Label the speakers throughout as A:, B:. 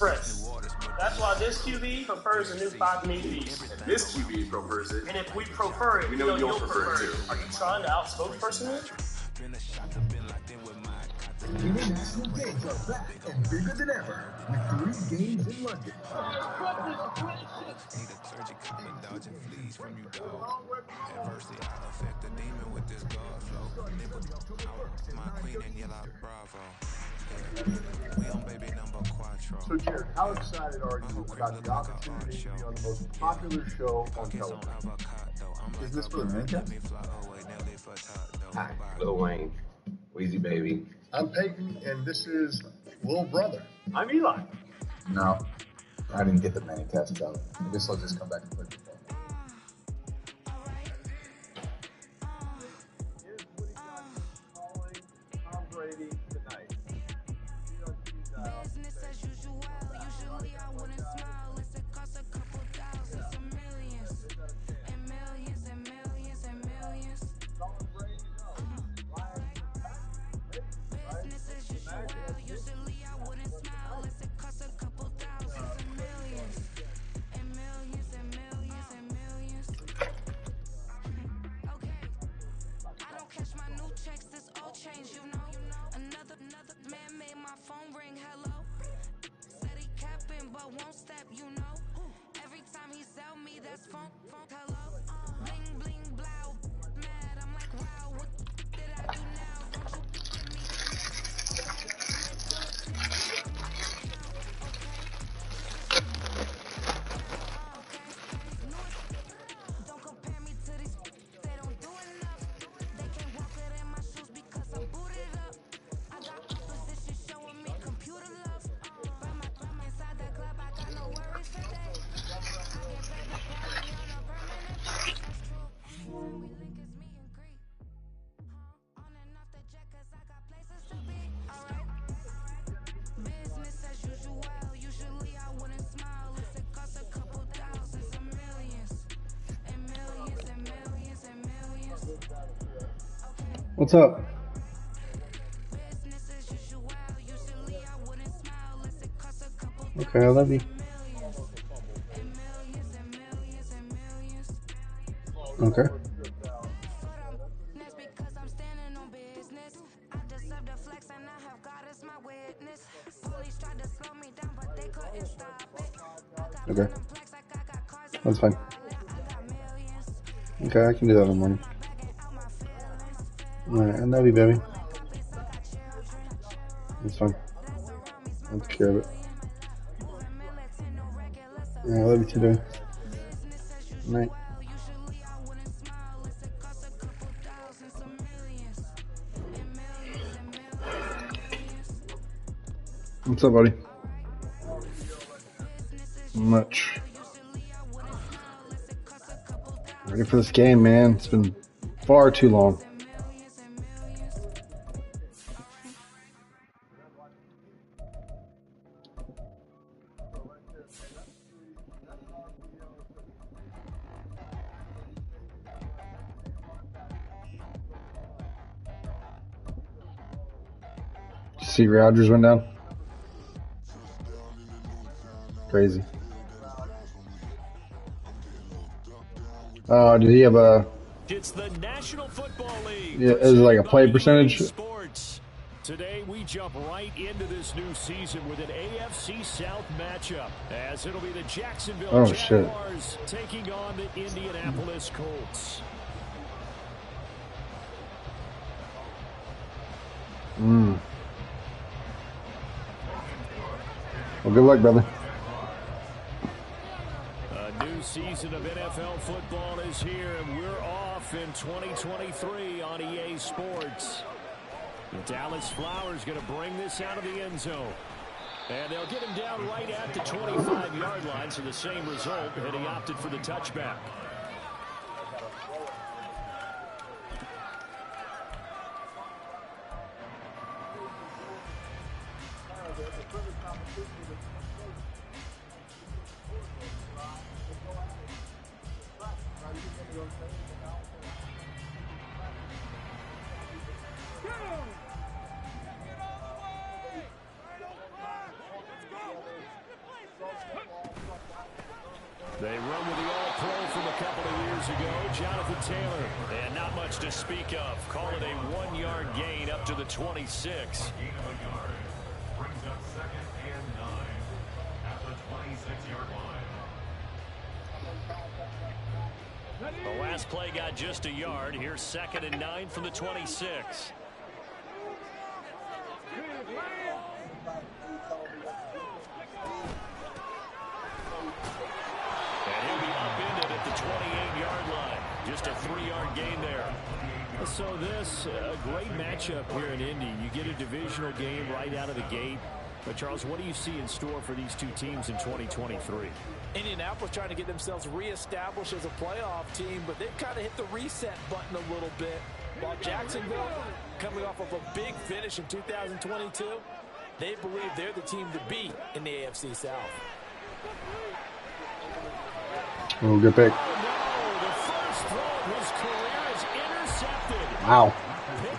A: Press. That's why this QB prefers a new 5 DBs.
B: And this QB prefers it.
A: And if we prefer it,
B: we know you'll prefer it too.
A: Are you trying to outspokesperson it?
C: International games are back and bigger than ever with 3 games in London.
D: So, Jared, how excited are you about the opportunity to be on the most popular show on television?
C: Is this for America?
E: Hi, Lil Wayne, Weezy Baby.
D: I'm Peyton, and this is Lil Brother.
A: I'm Eli.
C: No, I didn't get the main test though. I guess I'll just come back and play football.
D: Here's what he got calling Tom Brady tonight.
F: Business as usual. Usually I wouldn't smile. It costs a couple thousand, some millions, and millions and millions and millions. Business as usual. Usually I wouldn't smile. It costs a couple thousand, some millions, and millions and millions and millions. Okay, I don't catch my new checks. This all change, you know. Another man made my phone ring. Hello. Said he capping, but won't step, you know. Every time he sell me, that's phone, hello. Bling, bling, blow, mad. I'm like, wow, what did I do now? Don't you give me don't compare me to these, they don't do enough. They can't walk it in my shoes because I'm booted up. I got opposition showing me computer love. From inside the club, I got no worries today. I get paid to party on a permanent basis. That's true. Anytime we link, it's meet and greet. On and off the jet, cause I got places to be. Alright. Business as usual. Usually I wouldn't smile if it costs a couple thousand, some millions. And millions and millions and millions. Okay.
G: What's up?
F: Business as usual. Usually I wouldn't smile if it costs a couple
G: Okay, I love you.
F: millions. And millions and millions and millions.
G: Okay.
F: That's because I'm standing on business. I deserve the flex and I have God as my witness. Police tried to slow me down, but they couldn't stop it. I got
G: Okay.
F: platinum plaques like I got cars in
G: That's
F: my
G: fine.
F: wallet. I got millions.
G: Okay, I can do that in the morning.
F: My bag and out my feelings.
G: Alright, I love you, baby.
F: Copies, I got children.
G: That's fine.
F: That's around me,
G: I'll
F: smile
G: take care of it.
F: moving militant, no regular
G: Yeah, I love you too, baby.
F: business as
G: Good
F: usual.
G: night.
F: Usually I wouldn't smile if it costs a couple thousand, some millions. And millions and millions and millions.
G: What's up, buddy?
F: Business as
G: Much.
F: usually I wouldn't smile if it costs a couple thousand,
G: Ready for this game, man. It's been far too long.
F: and millions and millions.
G: See, Rodgers went down. Crazy. Did he have a?
H: It's the National Football League.
G: Yeah, is it like a play percentage?
H: Sports. Today we jump right into this new season with an AFC South matchup, as it'll be the Jacksonville Jaguars taking on the Indianapolis Colts.
G: Well, good luck, brother.
H: A new season of NFL football is here, and we're off in 2023 on EA Sports. The Dallas Flowers going to bring this out of the end zone. And they'll get him down right at the 25-yard line, so the same result, and he opted for the touchback. They run with the All-Pro from a couple of years ago, Jonathan Taylor. And not much to speak of. Call it a 1-yard gain up to the 26.
I: Brings up 2nd and 9 at the 26-yard line.
H: The last play got just a yard. Here's 2nd and 9 from the 26. And he'll be upended at the 28-yard line. Just a 3-yard gain there. So this, a great matchup here in Indy. You get a divisional game right out of the gate. But, Charles, what do you see in store for these two teams in 2023?
J: Indianapolis trying to get themselves reestablished as a playoff team, but they've kind of hit the reset button a little bit. While Jacksonville, coming off of a big finish in 2022, they believe they're the team to beat in the AFC South.
G: Oh, good pick.
H: Oh, no, the first throw of his career is intercepted.
G: Wow.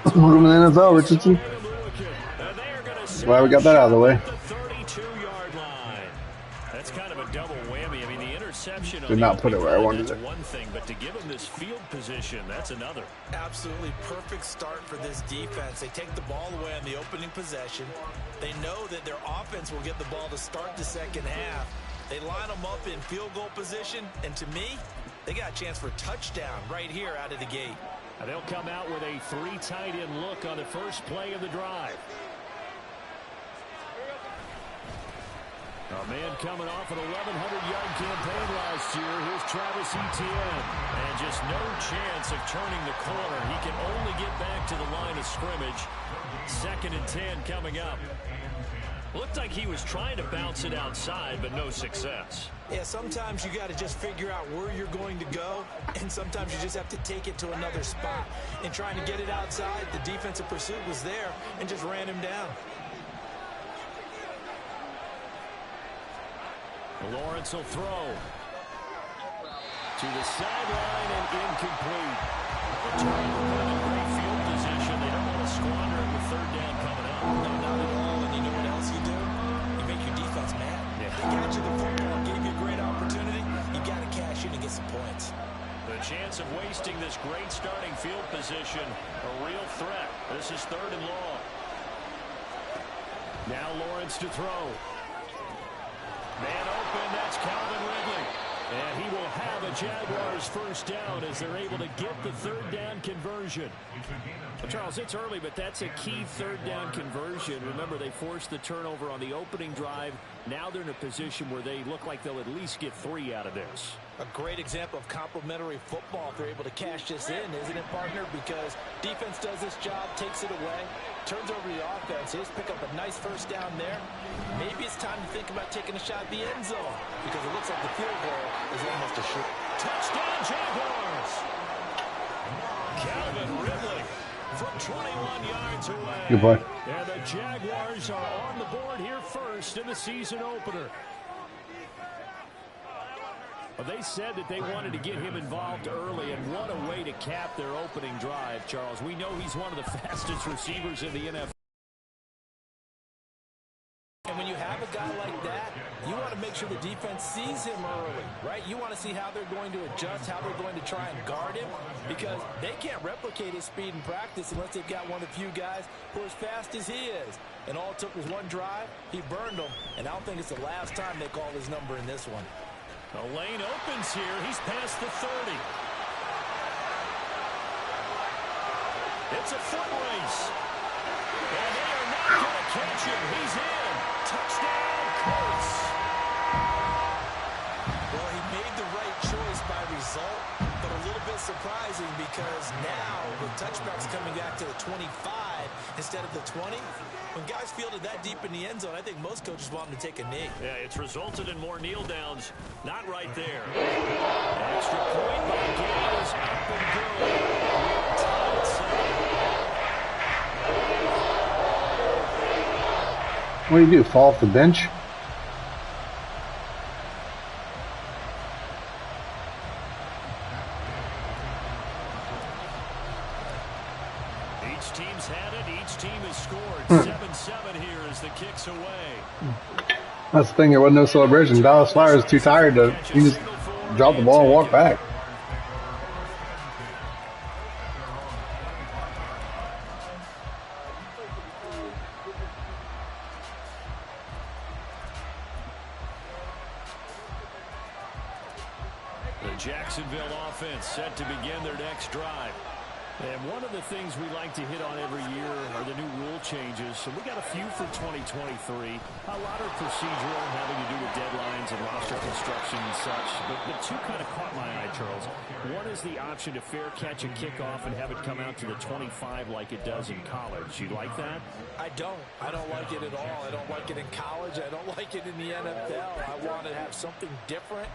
G: Welcome to the NFL, Richardson. Glad we got that out of the way.
H: The 32-yard line. That's kind of a double whammy. I mean, the interception
G: Did not put it where I wanted
H: that's
G: it.
H: one thing, but to give him this field position, that's another.
J: Absolutely perfect start for this defense. They take the ball away on the opening possession. They know that their offense will get the ball to start the second half. They line them up in field goal position, and to me, they got a chance for a touchdown right here out of the gate.
H: And they'll come out with a 3 tight end look on the first play of the drive. A man coming off an 1,100-yard campaign last year. Here's Travis Etienne. And just no chance of turning the corner. He can only get back to the line of scrimmage. 2nd and 10 coming up. Looked like he was trying to bounce it outside, but no success.
J: Yeah, sometimes you got to just figure out where you're going to go, and sometimes you just have to take it to another spot. And trying to get it outside, the defensive pursuit was there and just ran him down.
H: Lawrence will throw to the sideline and incomplete. Great field position. They don't want to squander it with 3rd down coming up.
J: No, not at all. And you know what else you do? You make your defense mad.
H: Yeah.
J: They got you the football, gave you a great opportunity. You got to cash in and get some points.
H: The chance of wasting this great starting field position, a real threat. This is 3rd and long. Now Lawrence to throw. Man open, that's Calvin Ridley. And he will have a Jaguars first down as they're able to get the 3rd down conversion. Well, Charles, it's early, but that's a key 3rd down conversion. Remember, they forced the turnover on the opening drive. Now they're in a position where they look like they'll at least get 3 out of this.
J: A great example of complementary football if they're able to cash this in, isn't it, partner? Because defense does this job, takes it away, turns over the offense. They just pick up a nice first down there. Maybe it's time to think about taking a shot at the end zone because it looks like the field goal is almost a shoot.
H: Touchdown, Jaguars! Calvin Ridley from 21 yards away.
G: Good play.
H: And the Jaguars are on the board here first in the season opener. Well, they said that they wanted to get him involved early, and what a way to cap their opening drive, Charles. We know he's one of the fastest receivers in the NFL.
J: And when you have a guy like that, you want to make sure the defense sees him early, right? You want to see how they're going to adjust, how they're going to try and guard him, because they can't replicate his speed in practice unless they've got one of the few guys who are as fast as he is. And all it took was one drive. He burned them, and I don't think it's the last time they call his number in this one.
H: The lane opens here. He's past the 30. It's a foot race. And they are not going to catch him. He's in. Touchdown, Colts.
J: Well, he made the right choice by result, but a little bit surprising because now the touchback's coming back to the 25 instead of the 20. When guys fielded that deep in the end zone, I think most coaches want them to take a knee.
H: Yeah, it's resulted in more kneel downs. Not right there. Extra point by Gay is up and good. Tied at 7.
G: What do you do, fall off the bench?
H: Each team's had it. Each team has scored. 7-7 here as the kick's away.
G: That's the thing, there wasn't no celebration. Dallas Flyers too tired to. You just drop the ball and walk back.
H: The Jacksonville offense set to begin their next drive. And one of the things we like to hit on every year are the new rule changes. So we got a few for 2023. A lot are procedural, having to do with deadlines and roster construction and such. But two kind of caught my eye, Charles. One is the option to fair catch a kickoff and have it come out to the 25 like it does in college. You like that?
J: I don't. I don't like it at all. I don't like it in college. I don't like it in the NFL. I want to have something different.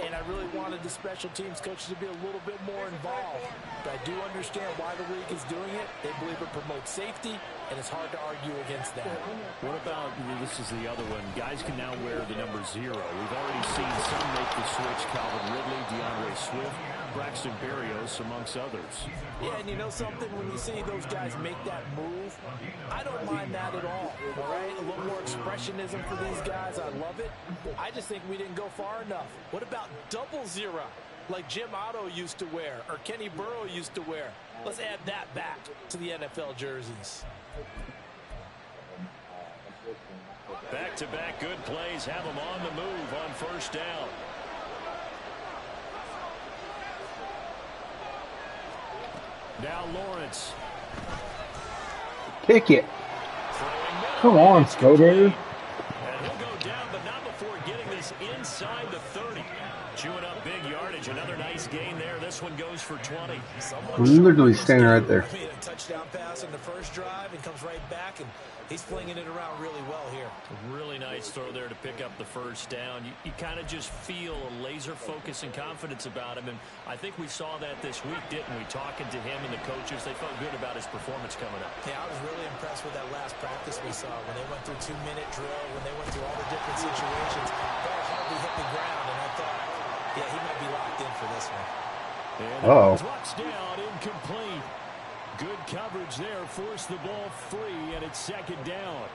J: And I really wanted the special teams coaches to be a little bit more involved. But I do understand why the league is doing it. They believe it promotes safety, and it's hard to argue against that.
H: What about, this is the other one, guys can now wear the number 0. We've already seen some make the switch, Calvin Ridley, DeAndre Swift, Braxton Berrios, amongst others.
J: Yeah, and you know something? When you see those guys make that move, I don't mind that at all right? A little more expressionism for these guys. I love it. I just think we didn't go far enough. What about double 0, like Jim Otto used to wear or Kenny Burrow used to wear? Let's add that back to the NFL jerseys.
H: Back-to-back good plays have them on the move on first down. Now Lawrence.
G: Kick it. Come on, Scoder.
H: And he'll go down, but not before getting this inside the 30. Chewing up big yardage. Another nice gain there. This one goes for 20.
G: Literally standing right there.
J: Made a touchdown pass on the first drive and comes right back, and he's flinging it around really well here.
H: Really nice throw there to pick up the first down. You kind of just feel a laser focus and confidence about him, and I think we saw that this week, didn't we? Talking to him and the coaches, they felt good about his performance coming up.
J: Yeah, I was really impressed with that last practice we saw when they went through 2-minute drill, when they went through all the different situations. Ball hardly hit the ground, and I thought, yeah, he might be locked in for this one.
H: And touchdown, incomplete. Good coverage there, forced the ball free, and it's second down.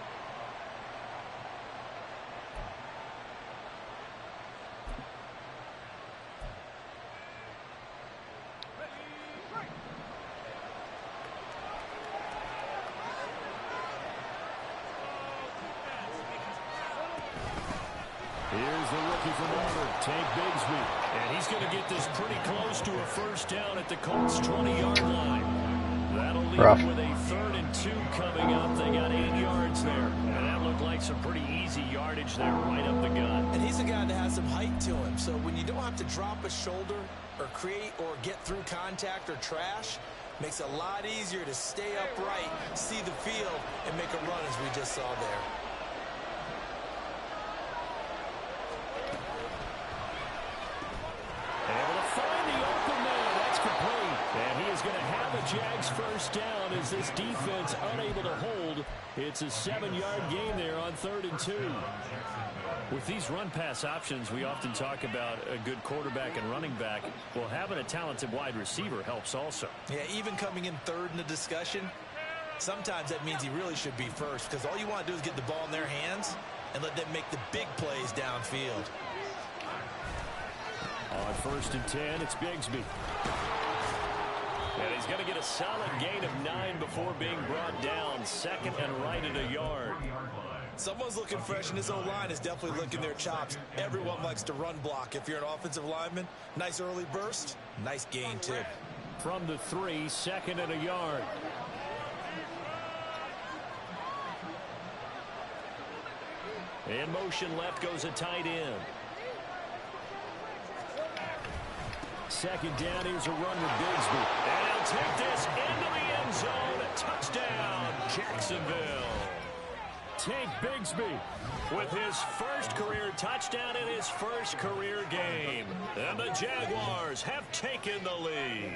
H: Here's the rookie from Auburn, Tank Bigsby. And he's going to get this pretty close to a first down at the Colts' 20-yard line. That'll leave them with a 3rd and 2 coming up. They got 8 yards there. And that looked like some pretty easy yardage there right up the gut.
J: And he's a guy that has some height to him. So when you don't have to drop a shoulder or create or get through contact or trash, makes it a lot easier to stay upright, see the field, and make a run as we just saw there.
H: Able to find the open man. That's complete. And he is going to have a Jags first down as this defense unable to hold. It's a 7-yard gain there on 3rd and 2. With these run-pass options, we often talk about a good quarterback and running back. Well, having a talented wide receiver helps also.
J: Yeah, even coming in 3rd in the discussion, sometimes that means he really should be first, because all you want to do is get the ball in their hands and let them make the big plays downfield.
H: On 1st and 10, it's Bigsby. And he's going to get a solid gain of 9 before being brought down. 2nd and right at a yard.
J: Someone's looking fresh, and his O-line is definitely licking their chops. Everyone likes to run block. If you're an offensive lineman, nice early burst, nice gain, too.
H: From the 3, 2nd and a yard. In motion left goes a tight end. 2nd down, here's a run with Bigsby. And he'll take this into the end zone. A touchdown, Jacksonville. Tank Bigsby with his first career touchdown in his first career game. And the Jaguars have taken the lead.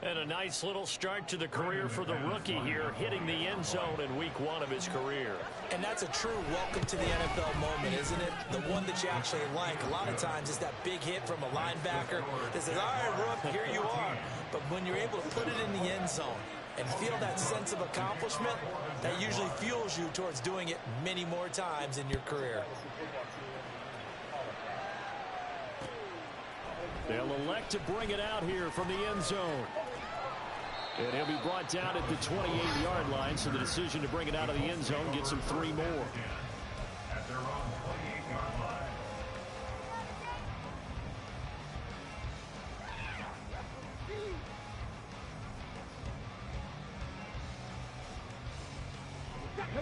H: And a nice little start to the career for the rookie here, hitting the end zone in week 1 of his career.
J: And that's a true welcome to the NFL moment, isn't it? The one that you actually like. A lot of times it's that big hit from a linebacker that says, all right, Rook, here you are. But when you're able to put it in the end zone and feel that sense of accomplishment, that usually fuels you towards doing it many more times in your career.
H: They'll elect to bring it out here from the end zone. And he'll be brought down at the 28-yard line, so the decision to bring it out of the end zone gets him 3 more.
I: At their own 28-yard line.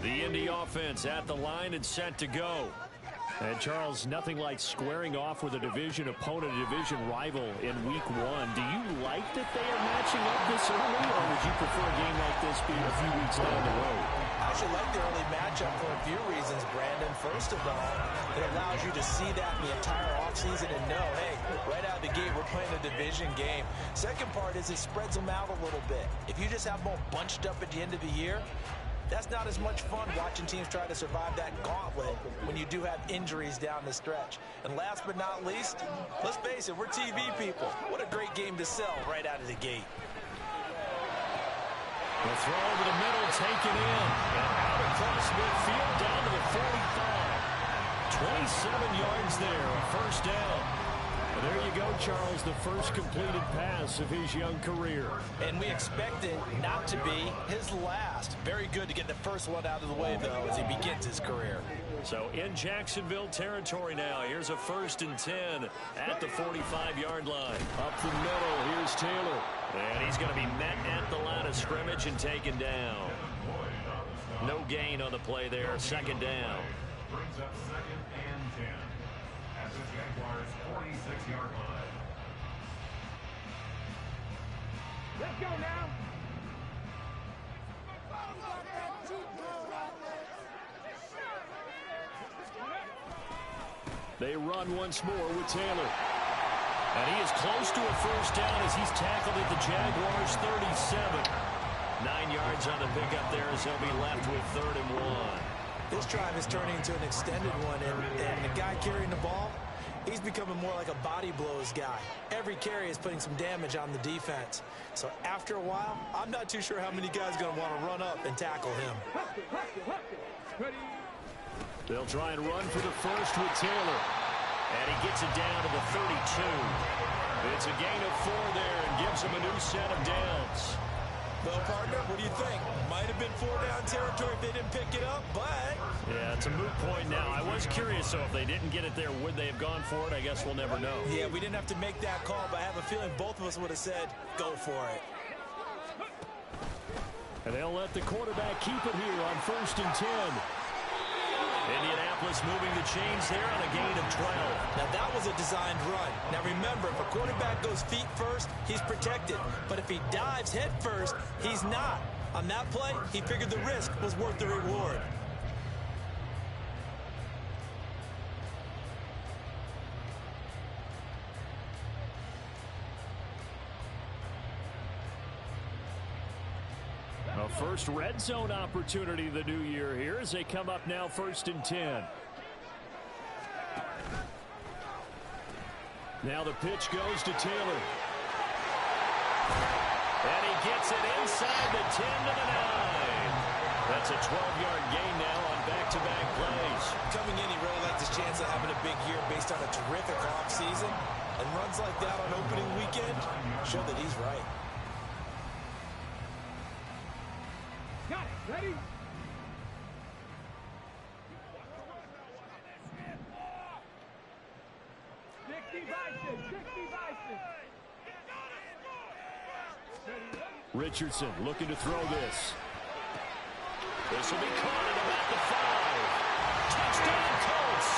H: The Indy offense at the line and set to go. And, Charles, nothing like squaring off with a division opponent, a division rival in Week 1. Do you like that they are matching up this early, or would you prefer a game like this being a few weeks down the road?
J: I actually like the early matchup for a few reasons, Brandon. First of all, it allows you to see that in the entire offseason and know, hey, right out of the gate, we're playing a division game. Second part is it spreads them out a little bit. If you just have them all bunched up at the end of the year, that's not as much fun watching teams try to survive that gauntlet when you do have injuries down the stretch. And last but not least, let's face it, we're TV people. What a great game to sell right out of the gate.
H: The throw over the middle, taken in. And out across midfield, down to the 45. 27 yards there, a first down. And there you go, Charles, the first completed pass of his young career.
J: And we expect it not to be his last. Very good to get the first one out of the way, though, as he begins his career.
H: So in Jacksonville territory now, here's a 1st and 10 at the 45-yard line. Up the middle, here's Taylor. And he's going to be met at the line of scrimmage and taken down. No gain on the play there, 2nd down.
I: Brings up 2nd and 10 at the Jaguars' 46-yard line.
K: Let's go now.
H: They run once more with Taylor. And he is close to a first down as he's tackled at the Jaguars' 37. 9 yards on the pickup there as he'll be left with 3rd and 1.
J: This drive is turning into an extended one, and the guy carrying the ball, he's becoming more like a body blows guy. Every carry is putting some damage on the defense. So after a while, I'm not too sure how many guys are going to want to run up and tackle him.
H: They'll try and run for the first with Taylor. And he gets it down to the 32. It's a gain of 4 there and gives him a new set of downs.
J: Well, partner, what do you think? Might have been 4-down territory if they didn't pick it up, but...
H: Yeah, it's a moot point now. I was curious, so if they didn't get it there, would they have gone for it? I guess we'll never know.
J: Yeah, we didn't have to make that call, but I have a feeling both of us would have said, go for it.
H: And they'll let the quarterback keep it here on 1st and 10. Indianapolis moving the chains there on a gain of 12.
J: Now, that was a designed run. Now, remember, if a quarterback goes feet first, he's protected. But if he dives head first, he's not. On that play, he figured the risk was worth the reward.
H: A first red zone opportunity the new year here as they come up now 1st and 10. Now the pitch goes to Taylor. And he gets it inside the 10 to the 9. That's a 12-yard gain now on back-to-back plays.
J: Coming in, he really liked his chance of having a big year based on a terrific offseason. And runs like that on opening weekend show that he's right.
K: Got it. Ready?
H: Richardson looking to throw this. This will be caught at about the 5. Touchdown Colts.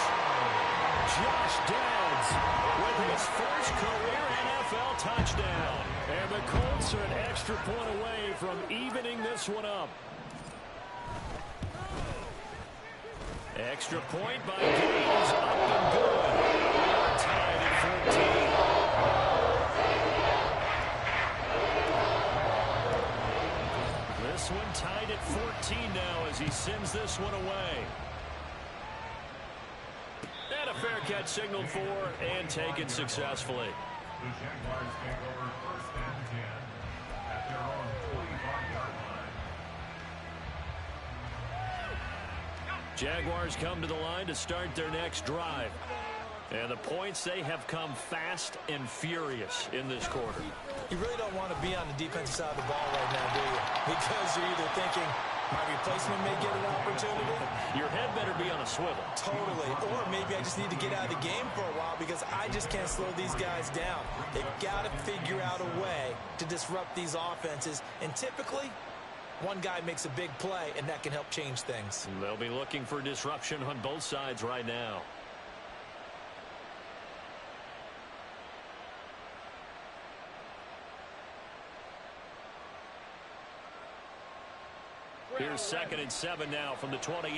H: Josh Downs with his first career NFL touchdown. And the Colts are an extra point away from evening this one up. Extra point by Gaines, up and good. We are tied at 14. This one tied at 14 now as he sends this one away. And a fair catch signaled for and taken successfully.
I: The Jaguars take over 1st and 10 at their own 45-yard line.
H: Jaguars come to the line to start their next drive. And the points, they have come fast and furious in this quarter.
J: You really don't want to be on the defensive side of the ball right now, do you? Because you're either thinking, my replacement may get an opportunity.
H: Your head better be on a swivel.
J: Totally. Or maybe I just need to get out of the game for a while because I just can't slow these guys down. They've got to figure out a way to disrupt these offenses. And typically, one guy makes a big play, and that can help change things.
H: They'll be looking for disruption on both sides right now. Here's 2nd and 7 now from the 28.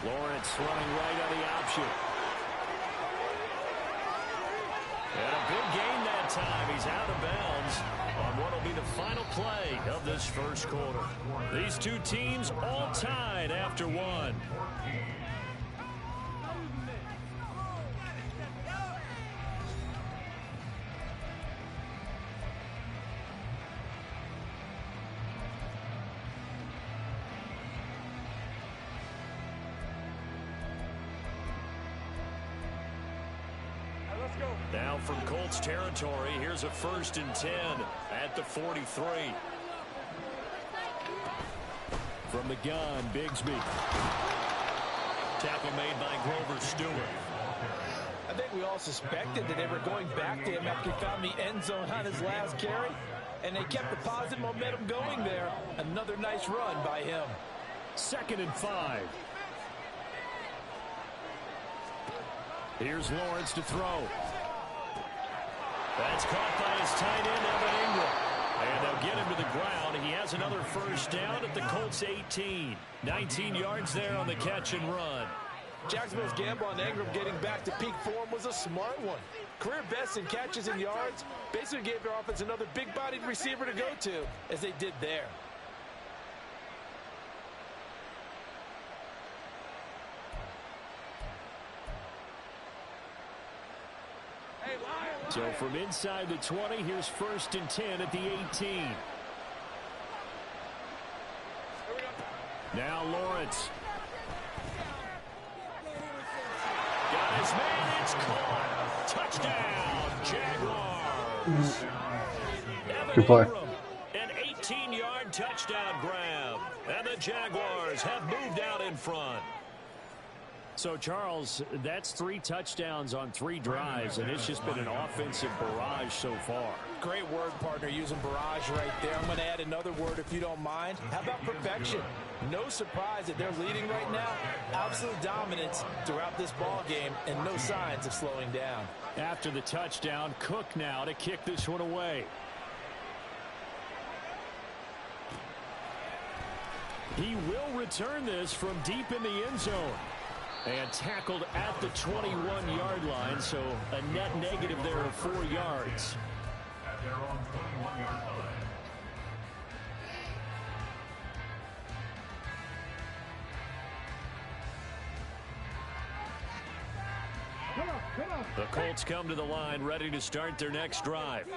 H: Lawrence running right on the option. And a big gain that time. He's out of bounds on what will be the final play of this first quarter. These two teams all tied after one. Now from Colts territory, here's a 1st and 10 at the 43. From the gun, Bigsby. Tackle made by Grover Stewart.
J: I think we all suspected that they were going back to him after he found the end zone on his last carry, and they kept the positive momentum going there. Another nice run by him.
H: 2nd and 5. Here's Lawrence to throw. That's caught by his tight end, Evan Ingram. And they'll get him to the ground. He has another 1st down at the Colts 18. 19 yards there on the catch and run.
J: Jacksonville's gamble on Ingram getting back to peak form was a smart one. Career best in catches and yards. Basically gave their offense another big-bodied receiver to go to, as they did there.
H: So from inside the 20, here's 1st and 10 at the 18. Now Lawrence. Got his man, it's caught. Touchdown, Jaguars.
G: Good play.
H: An 18-yard touchdown grab. And the Jaguars have moved out in front. So, Charles, that's 3 touchdowns on 3 drives, and it's just been an offensive barrage so far.
J: Great word, partner, using barrage right there. I'm going to add another word if you don't mind. How about perfection? No surprise that they're leading right now. Absolute dominance throughout this ball game, and no signs of slowing down.
H: After the touchdown, Cook now to kick this one away. He will return this from deep in the end zone. And tackled at the 21-yard line, so a net negative there of 4 yards.
I: At their own 21-yard line.
H: The Colts come to the line ready to start their next drive.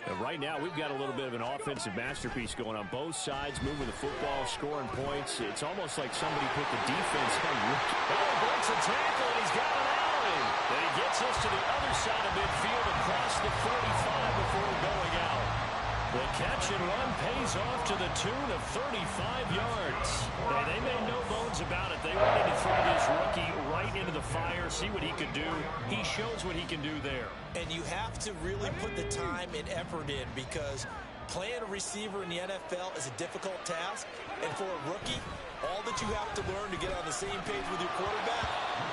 H: And right now, we've got a little bit of an offensive masterpiece going on both sides, moving the football, scoring points. It's almost like somebody put the defense on. Oh, breaks a tackle, and he's got an alley. And he gets us to the other side of midfield across the 45 before going out. The catch and run pays off to the tune of 35 yards. They made no bones about it. They wanted to throw this rookie right into the fire, see what he could do. He shows what he can do there.
J: And you have to really put the time and effort in, because playing a receiver in the NFL is a difficult task. And for a rookie, all that you have to learn to get on the same page with your quarterback,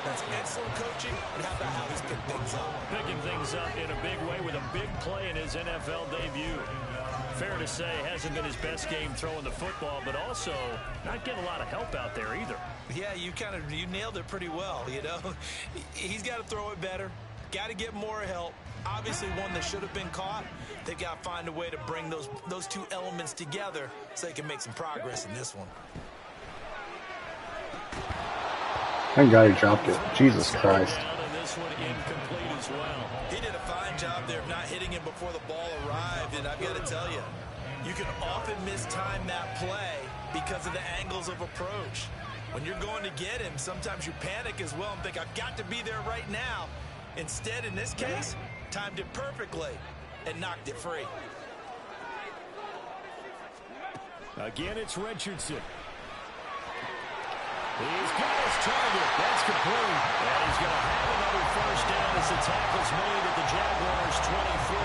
J: that's excellent coaching. And how about how he's picked things up?
H: Picking things up in a big way with a big play in his NFL debut. Fair to say, hasn't been his best game throwing the football, but also not getting a lot of help out there either.
J: Yeah, you nailed it pretty well, you know. He's got to throw it better. Got to get more help. Obviously one that should have been caught. They've got to find a way to bring those two elements together so they can make some progress in this one.
G: Thank God he dropped it. Jesus Christ.
H: And this one incomplete as as well.
J: He did a fine job there of not hitting him before the ball arrived, and I've got to tell you, you can often mistime that play because of the angles of approach. When you're going to get him, sometimes you panic as well and think, I've got to be there right now. Instead, in this case, timed it perfectly and knocked it free.
H: Again, it's Richardson. He's got his target. That's complete. And he's going to have another first down as the tackle's made at the Jaguars' 23.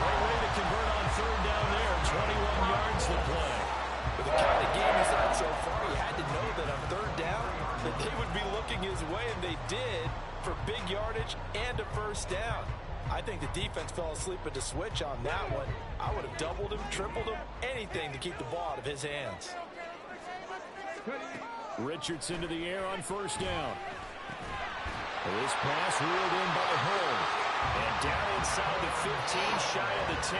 H: Great way to convert on third down there. 21 yards to play.
J: With the kind of game he's had so far, he had to know that on third down that they would be looking his way, and they did, for big yardage and a first down. I think the defense fell asleep at the switch on that one. I would have doubled him, tripled him, anything to keep the ball out of his hands.
H: Richardson to the air on first down. This pass reeled in by Hull. And down inside the 15, shy of the 10.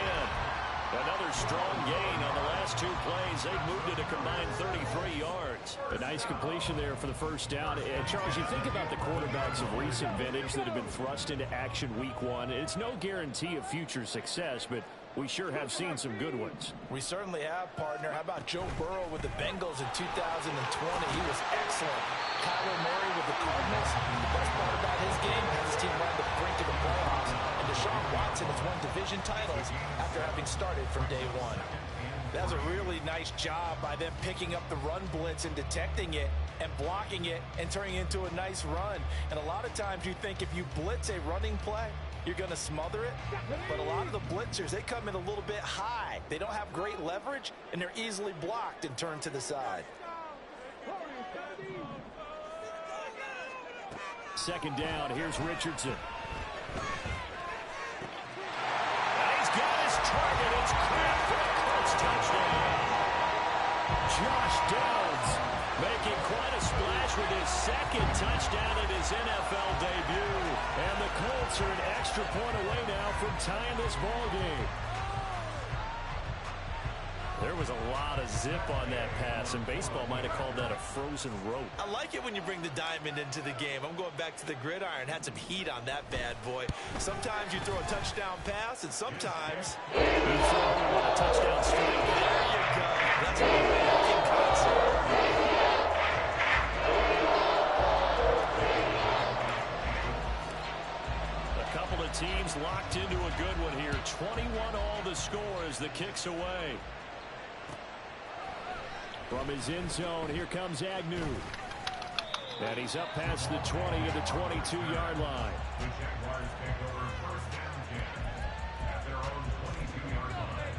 H: Another strong gain on the last two plays. They've moved it a combined 33 yards. A nice completion there for the first down. And Charles, you think about the quarterbacks of recent vintage that have been thrust into action week one. It's no guarantee of future success, but we sure have seen some good ones.
J: We certainly have, partner. How about Joe Burrow with the Bengals in 2020? He was excellent. Kyler Murray with the Cardinals. The best part about his game has his team on the brink of the playoffs. And Deshaun Watson has won division titles after having started from day one. That was a really nice job by them picking up the run blitz and detecting it and blocking it and turning it into a nice run. And a lot of times you think if you blitz a running play, you're going to smother it. But a lot of the blitzers, they come in a little bit high. They don't have great leverage, and they're easily blocked and turned to the side.
H: Second down, here's Richardson. He's got his target. It's Kraft for a close touchdown. Josh Downs making quite a splash with his second touchdown in his NFL debut. And the Colts are an extra point away now from tying this ball game. There was a lot of zip on that pass, and baseball might have called that a frozen rope.
J: I like it when you bring the diamond into the game. I'm going back to the gridiron. Had some heat on that bad boy. Sometimes you throw a touchdown pass, and sometimes you throw a touchdown strike. There you go. That's a good concept.
H: A couple of teams locked into a good one here. 21 all the score as the kick's away. From his end zone, here comes Agnew. And he's up past the 20 to the 22-yard line.
I: The Jaguars take over first down again at their own 22-yard line.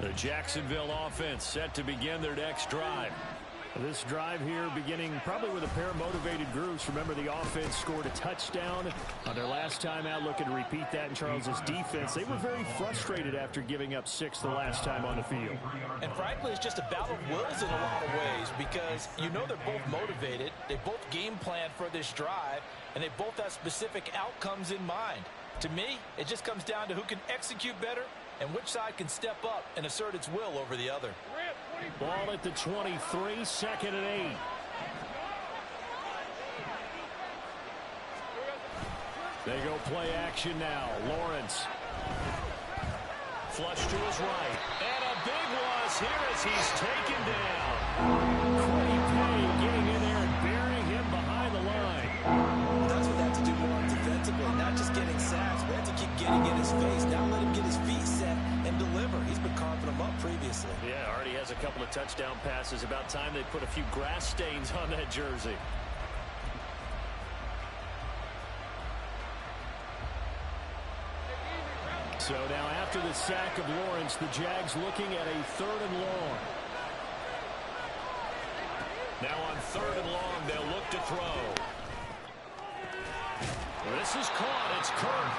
H: The Jacksonville offense set to begin their next drive. This drive here beginning probably with a pair of motivated groups. Remember, the offense scored a touchdown on their last time out. Looking to repeat that in Charles's defense. They were very frustrated after giving up 6 the last time on the field.
J: And frankly, it's just a battle of wills in a lot of ways because you know they're both motivated. They both game plan for this drive, and they both have specific outcomes in mind. To me, it just comes down to who can execute better and which side can step up and assert its will over the other.
H: Ball at the 23, 2nd and 8. They go play action now. Lawrence. Flush to his right. And a big loss here as he's taken down. Quiddy Pay getting in there and burying him behind the line.
J: That's what they have to do more defensively, not just getting sacks, but have to keep getting in his face. Now let him get his feet set and deliver. He's been carving them up previously.
H: Yeah, already has a couple of touchdown passes. About time they put a few grass stains on that jersey. So now after the sack of Lawrence, the Jags looking at a 3rd and long. Now on 3rd and long, they'll look to throw. This is caught. It's Kirk.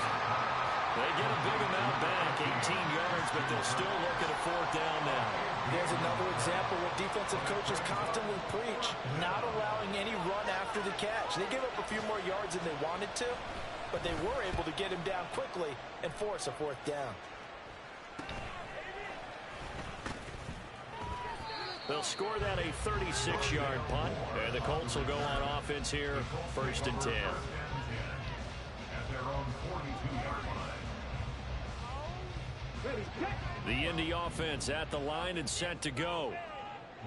H: They get a big amount back, 18 yards, but they'll still look at a 4th down now.
J: There's another example what defensive coaches constantly preach, not allowing any run after the catch. They gave up a few more yards than they wanted to, but they were able to get him down quickly and force a 4th down.
H: They'll score that a 36-yard punt, and the Colts will go on offense here, 1st and 10. The Indy offense at the line and set to go.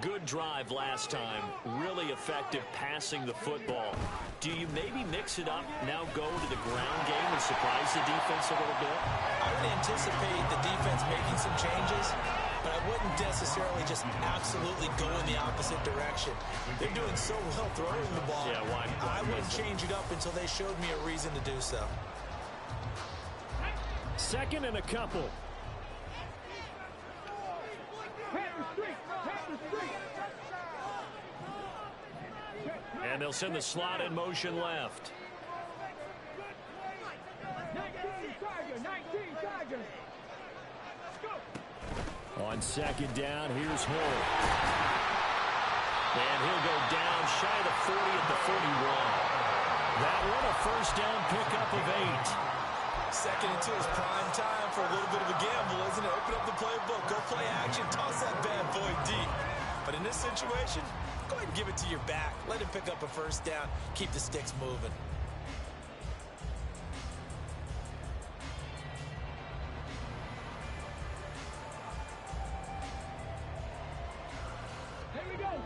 H: Good drive last time. Really effective passing the football. Do you maybe mix it up, now go to the ground game and surprise the defense a little bit?
J: I would anticipate the defense making some changes, but I wouldn't necessarily just absolutely go in the opposite direction. They're doing so well throwing the ball.
H: Yeah, why
J: I wouldn't change it up until they showed me a reason to do so.
H: 2nd and a couple. And they'll send the slot in motion left.
K: 19 Tiger.
H: On 2nd down, here's Hull. And he'll go down shy of the 40 at the 41. That one a 1st down pickup of 8.
J: 2nd and 2 is prime time for a little bit of a gamble, isn't it? Open up the playbook, go play action, toss that bad boy deep. But in this situation, go ahead and give it to your back. Let him pick up a 1st down, keep the sticks moving.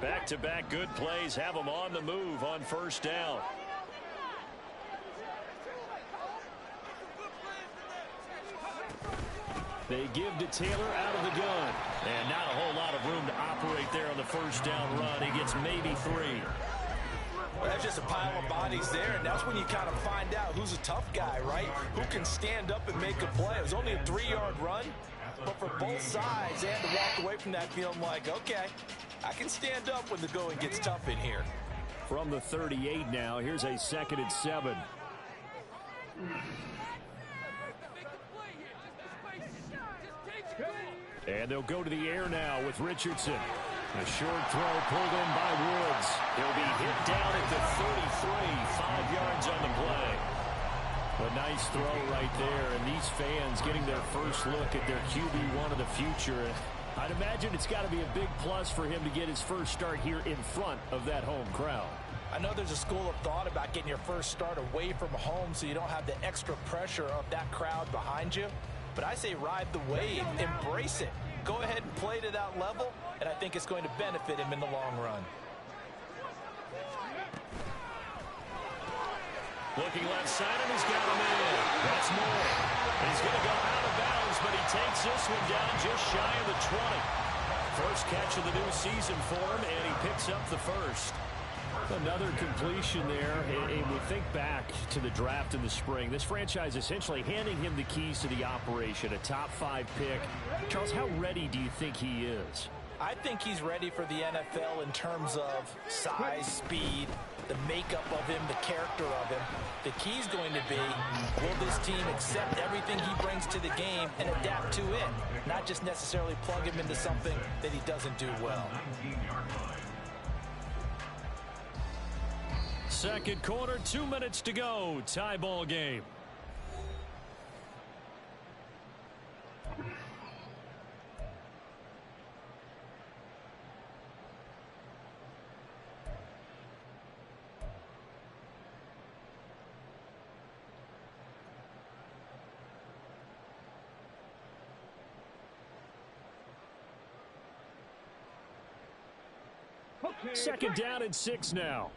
H: Back-to-back good plays have them on the move on 1st down. They give to Taylor out of the gun. And not a whole lot of room to operate there on the 1st down run. He gets maybe 3.
J: Well, that's just a pile of bodies there, and that's when you kind of find out who's a tough guy, right? Who can stand up and make a play. It was only a 3-yard run, but for both sides, they had to walk away from that feeling like, okay, I can stand up when the going gets tough in here.
H: From the 38 now, here's a 2nd and 7. And they'll go to the air now with Richardson. A short throw pulled in by Woods. He'll be hit down at the 33, 5 yards on the play. A nice throw right there, and these fans getting their first look at their QB1 of the future. I'd imagine it's got to be a big plus for him to get his first start here in front of that home crowd.
J: I know there's a school of thought about getting your first start away from home so you don't have the extra pressure of that crowd behind you. But I say ride the wave, embrace it. Go ahead and play to that level, and I think it's going to benefit him in the long run.
H: Looking left side, and he's got him in. That's Moore. He's going to go out of bounds, but he takes this one down just shy of the 20. First catch of the new season for him, and he picks up the 1st. Another completion there, and we think back to the draft in the spring. This franchise essentially handing him the keys to the operation, a top 5 pick. Charles, how ready do you think he is?
J: I think he's ready for the NFL in terms of size, speed, the makeup of him, the character of him. The key's going to be, will this team accept everything he brings to the game and adapt to it, not just necessarily plug him into something that he doesn't do well.
H: 2nd quarter, 2 minutes to go. Tie ball game.
K: Okay.
H: 2nd down and 6 now.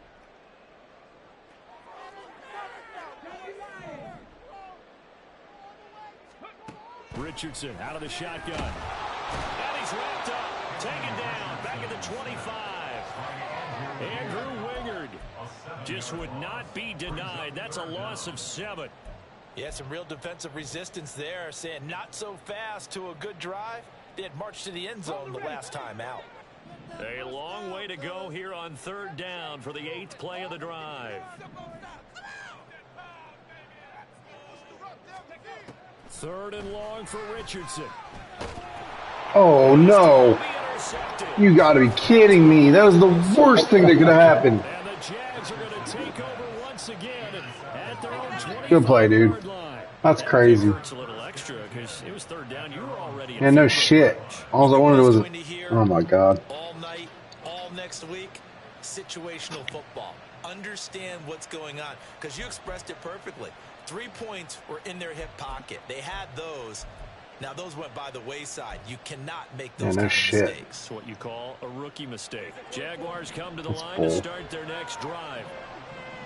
H: Richardson out of the shotgun. And he's wrapped up. Taken down. Back at the 25. Andrew Wingard just would not be denied. That's a loss of 7.
J: Yeah, some real defensive resistance there, saying not so fast to a good drive. They had marched to the end zone the last time out.
H: A long way to go here on 3rd down for the 8th play of the drive. 3rd and long for Richardson.
G: Oh, no. You got to be kidding me. That was the worst thing that could have happened.
H: And the Jags are going to take over once again at their own 25-yard
G: Good play, dude.
H: line.
G: That's crazy.
H: Hurts a little extra because it was 3rd down. You were already in
G: Yeah, no
H: field goal
G: shit.
H: range.
G: All I wanted was, oh my God.
J: All night, next week, situational football. Understand what's going on, because you expressed it perfectly. 3 points were in their hip pocket. They had those. Now, those went by the wayside. You cannot make those kind of mistakes.
H: It's what you call a rookie mistake. Jaguars come to the line to start their next drive.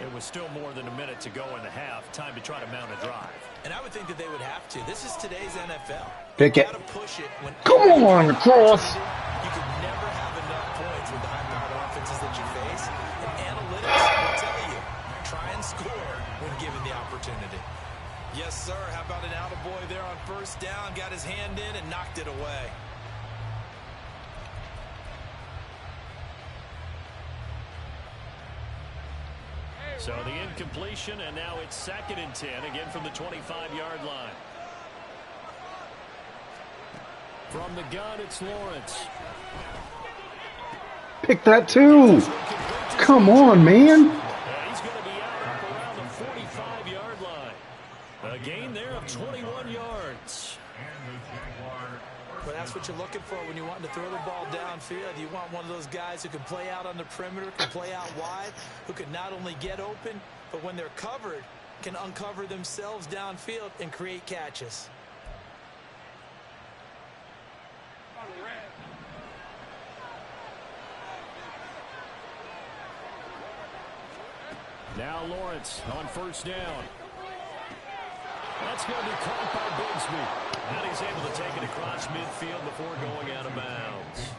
H: It was still more than a minute to go in the half. Time to try to mount a drive.
J: And I would think that they would have to. This is today's NFL.
G: Pick it.
J: You gotta push it when
G: Come on, cross.
J: you can never have enough points with the high-powered offenses that you face. And analytics will tell you, try and score when given the opportunity. Yes, sir. How about an attaboy there on first down? Got his hand in and knocked it away.
H: So the incompletion, and now it's 2nd and 10, again from the 25-yard line. From the gun, it's Lawrence.
G: Pick that too. Come on, man.
H: He's going to be out around the 45-yard line. A gain there of 21 yards.
J: But that's what you're looking for when you want to throw the ball downfield. You want one of those guys who can play out on the perimeter, can play out wide, who can not only get open, but when they're covered, can uncover themselves downfield and create catches.
H: Now Lawrence on first down. That's going to be caught by Bigsby. And he's able to take it across midfield before going out of bounds.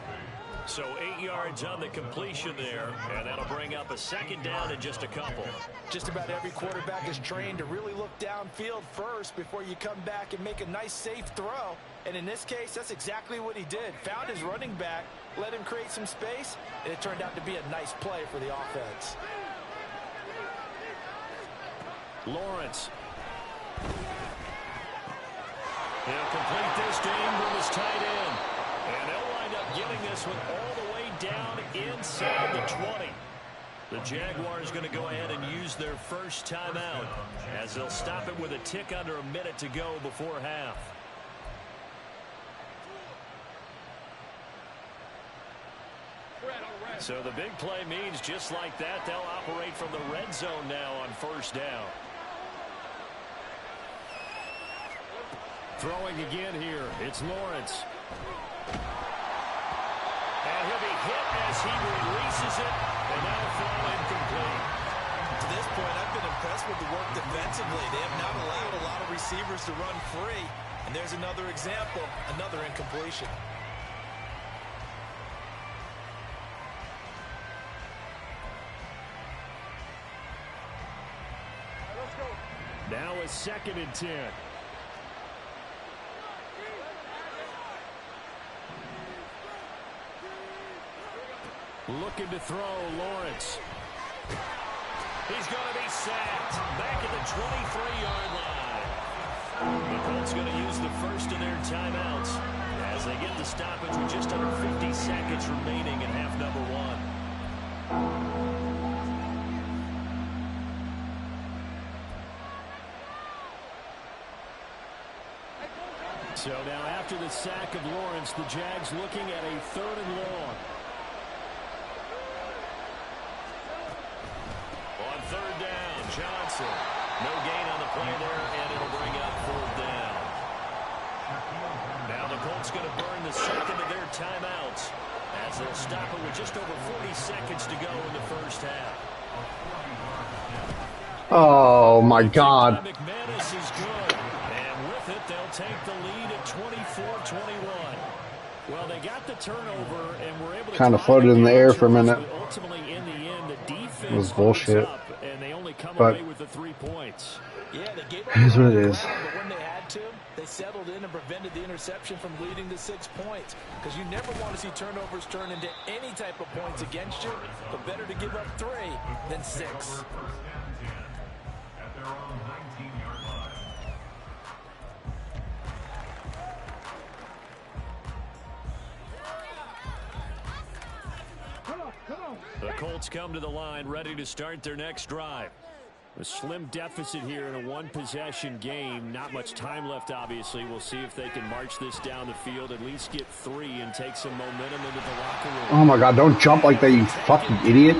H: So 8 yards on the completion there, and that'll bring up a 2nd down in just a couple.
J: Just about every quarterback is trained to really look downfield first before you come back and make a nice, safe throw. And in this case, that's exactly what he did. Found his running back, let him create some space, and it turned out to be a nice play for the offense.
H: Lawrence. He'll complete this to Ingram's tight end. And they'll wind up getting this one all the way down inside the 20. The Jaguars going to go ahead and use their first timeout as they'll stop it with a tick under a minute to go before half. So the big play means just like that, they'll operate from the red zone now on first down. Throwing again here, it's Lawrence. And he'll be hit as he releases it, and that'll fall incomplete.
J: To this point, I've been impressed with the work defensively. They have not allowed a lot of receivers to run free. And there's another example, another incompletion.
H: Now a 2nd and 10. Looking to throw, Lawrence. He's going to be sacked back at the 23-yard line. The Colts going to use the first of their timeouts as they get the stoppage with just under 50 seconds remaining in half number 1. So now after the sack of Lawrence, the Jags looking at a 3rd and long. On 3rd down, Johnson. No gain on the play there, and it'll bring up 4th down. Now the Colts going to burn the 2nd of their timeouts as they'll stop it with just over 40 seconds to go in the first half.
G: Oh, my God.
H: McManus is good. And with it, they'll take the lead at 24-21. Well, they got the turnover and were able to
G: kind of floated in the air for a minute.
H: Ultimately, in the end, the defense
G: it was bullshit.
H: Up, and they only come
G: but
H: away with the 3 points.
J: Yeah, they gave
G: it is what it is.
J: But when they had to, they settled in and prevented the interception from leading to 6 points. Because you never want to see turnovers turn into any type of points against you, but better to give up 3 than 6.
I: At their own 19-yard line.
H: The Colts come to the line ready to start their next drive. A slim deficit here in a one-possession game. Not much time left, obviously. We'll see if they can march this down the field, at least get 3 and take some momentum into the locker room.
G: Oh, my God. Don't jump like that, you fucking idiot.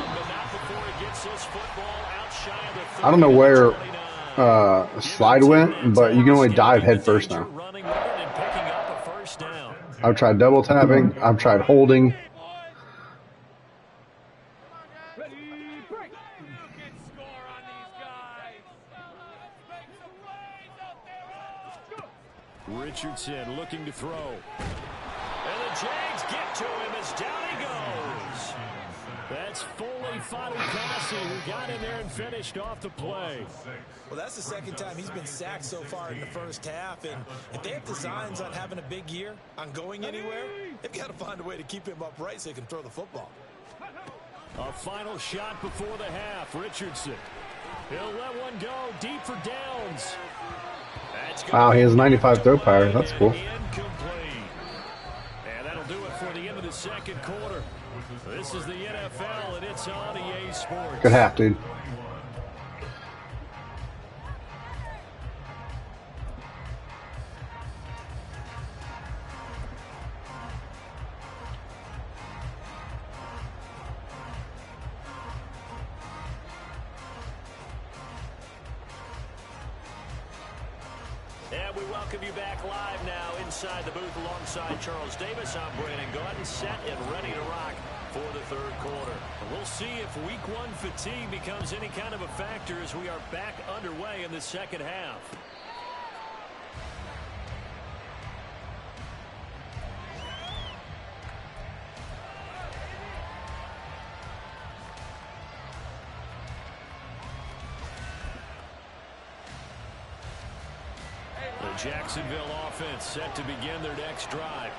G: I don't know where slide went, but you can only dive head first now. I've tried double tapping. I've tried holding.
H: Richardson looking to throw. And the Jags get to him as down he goes. That's Foley Fatukasi who got in there and finished off the play.
J: Well, that's the second time he's been sacked so far in the first half. And if they have designs on having a big year, on going anywhere, they've got to find a way to keep him upright so he can throw the football.
H: A final shot before the half. Richardson. He'll let one go deep for downs.
G: Wow, he has 95 throw power. That's cool.
H: Incomplete. And that'll do it for the end of the second quarter. This is the NFL, and it's on EA Sports.
G: Good half, dude.
H: And we welcome you back live now inside the booth alongside Charles Davis. I'm Brandon Gunn, set and ready to rock for the third quarter. We'll see if week 1 fatigue becomes any kind of a factor as we are back underway in the second half. The Jacksonville offense set to begin their next drive.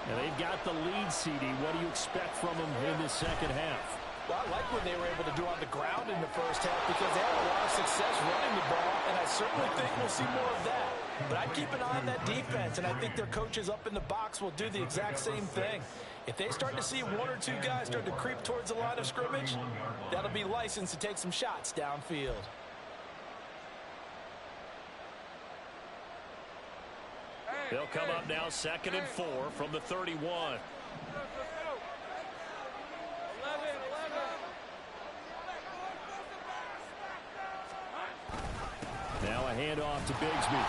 H: And they've got the lead, CD. What do you expect from them in this second half?
J: Well, I like what they were able to do on the ground in the first half because they had a lot of success running the ball, and I certainly think we'll see more of that. But I'd keep an eye on that defense, and I think their coaches up in the box will do the exact same thing. If they start to see 1 or 2 guys start to creep towards the line of scrimmage, that'll be licensed to take some shots downfield.
H: They'll come up now 2nd and 4 from the 31. Now a handoff to Bigsby.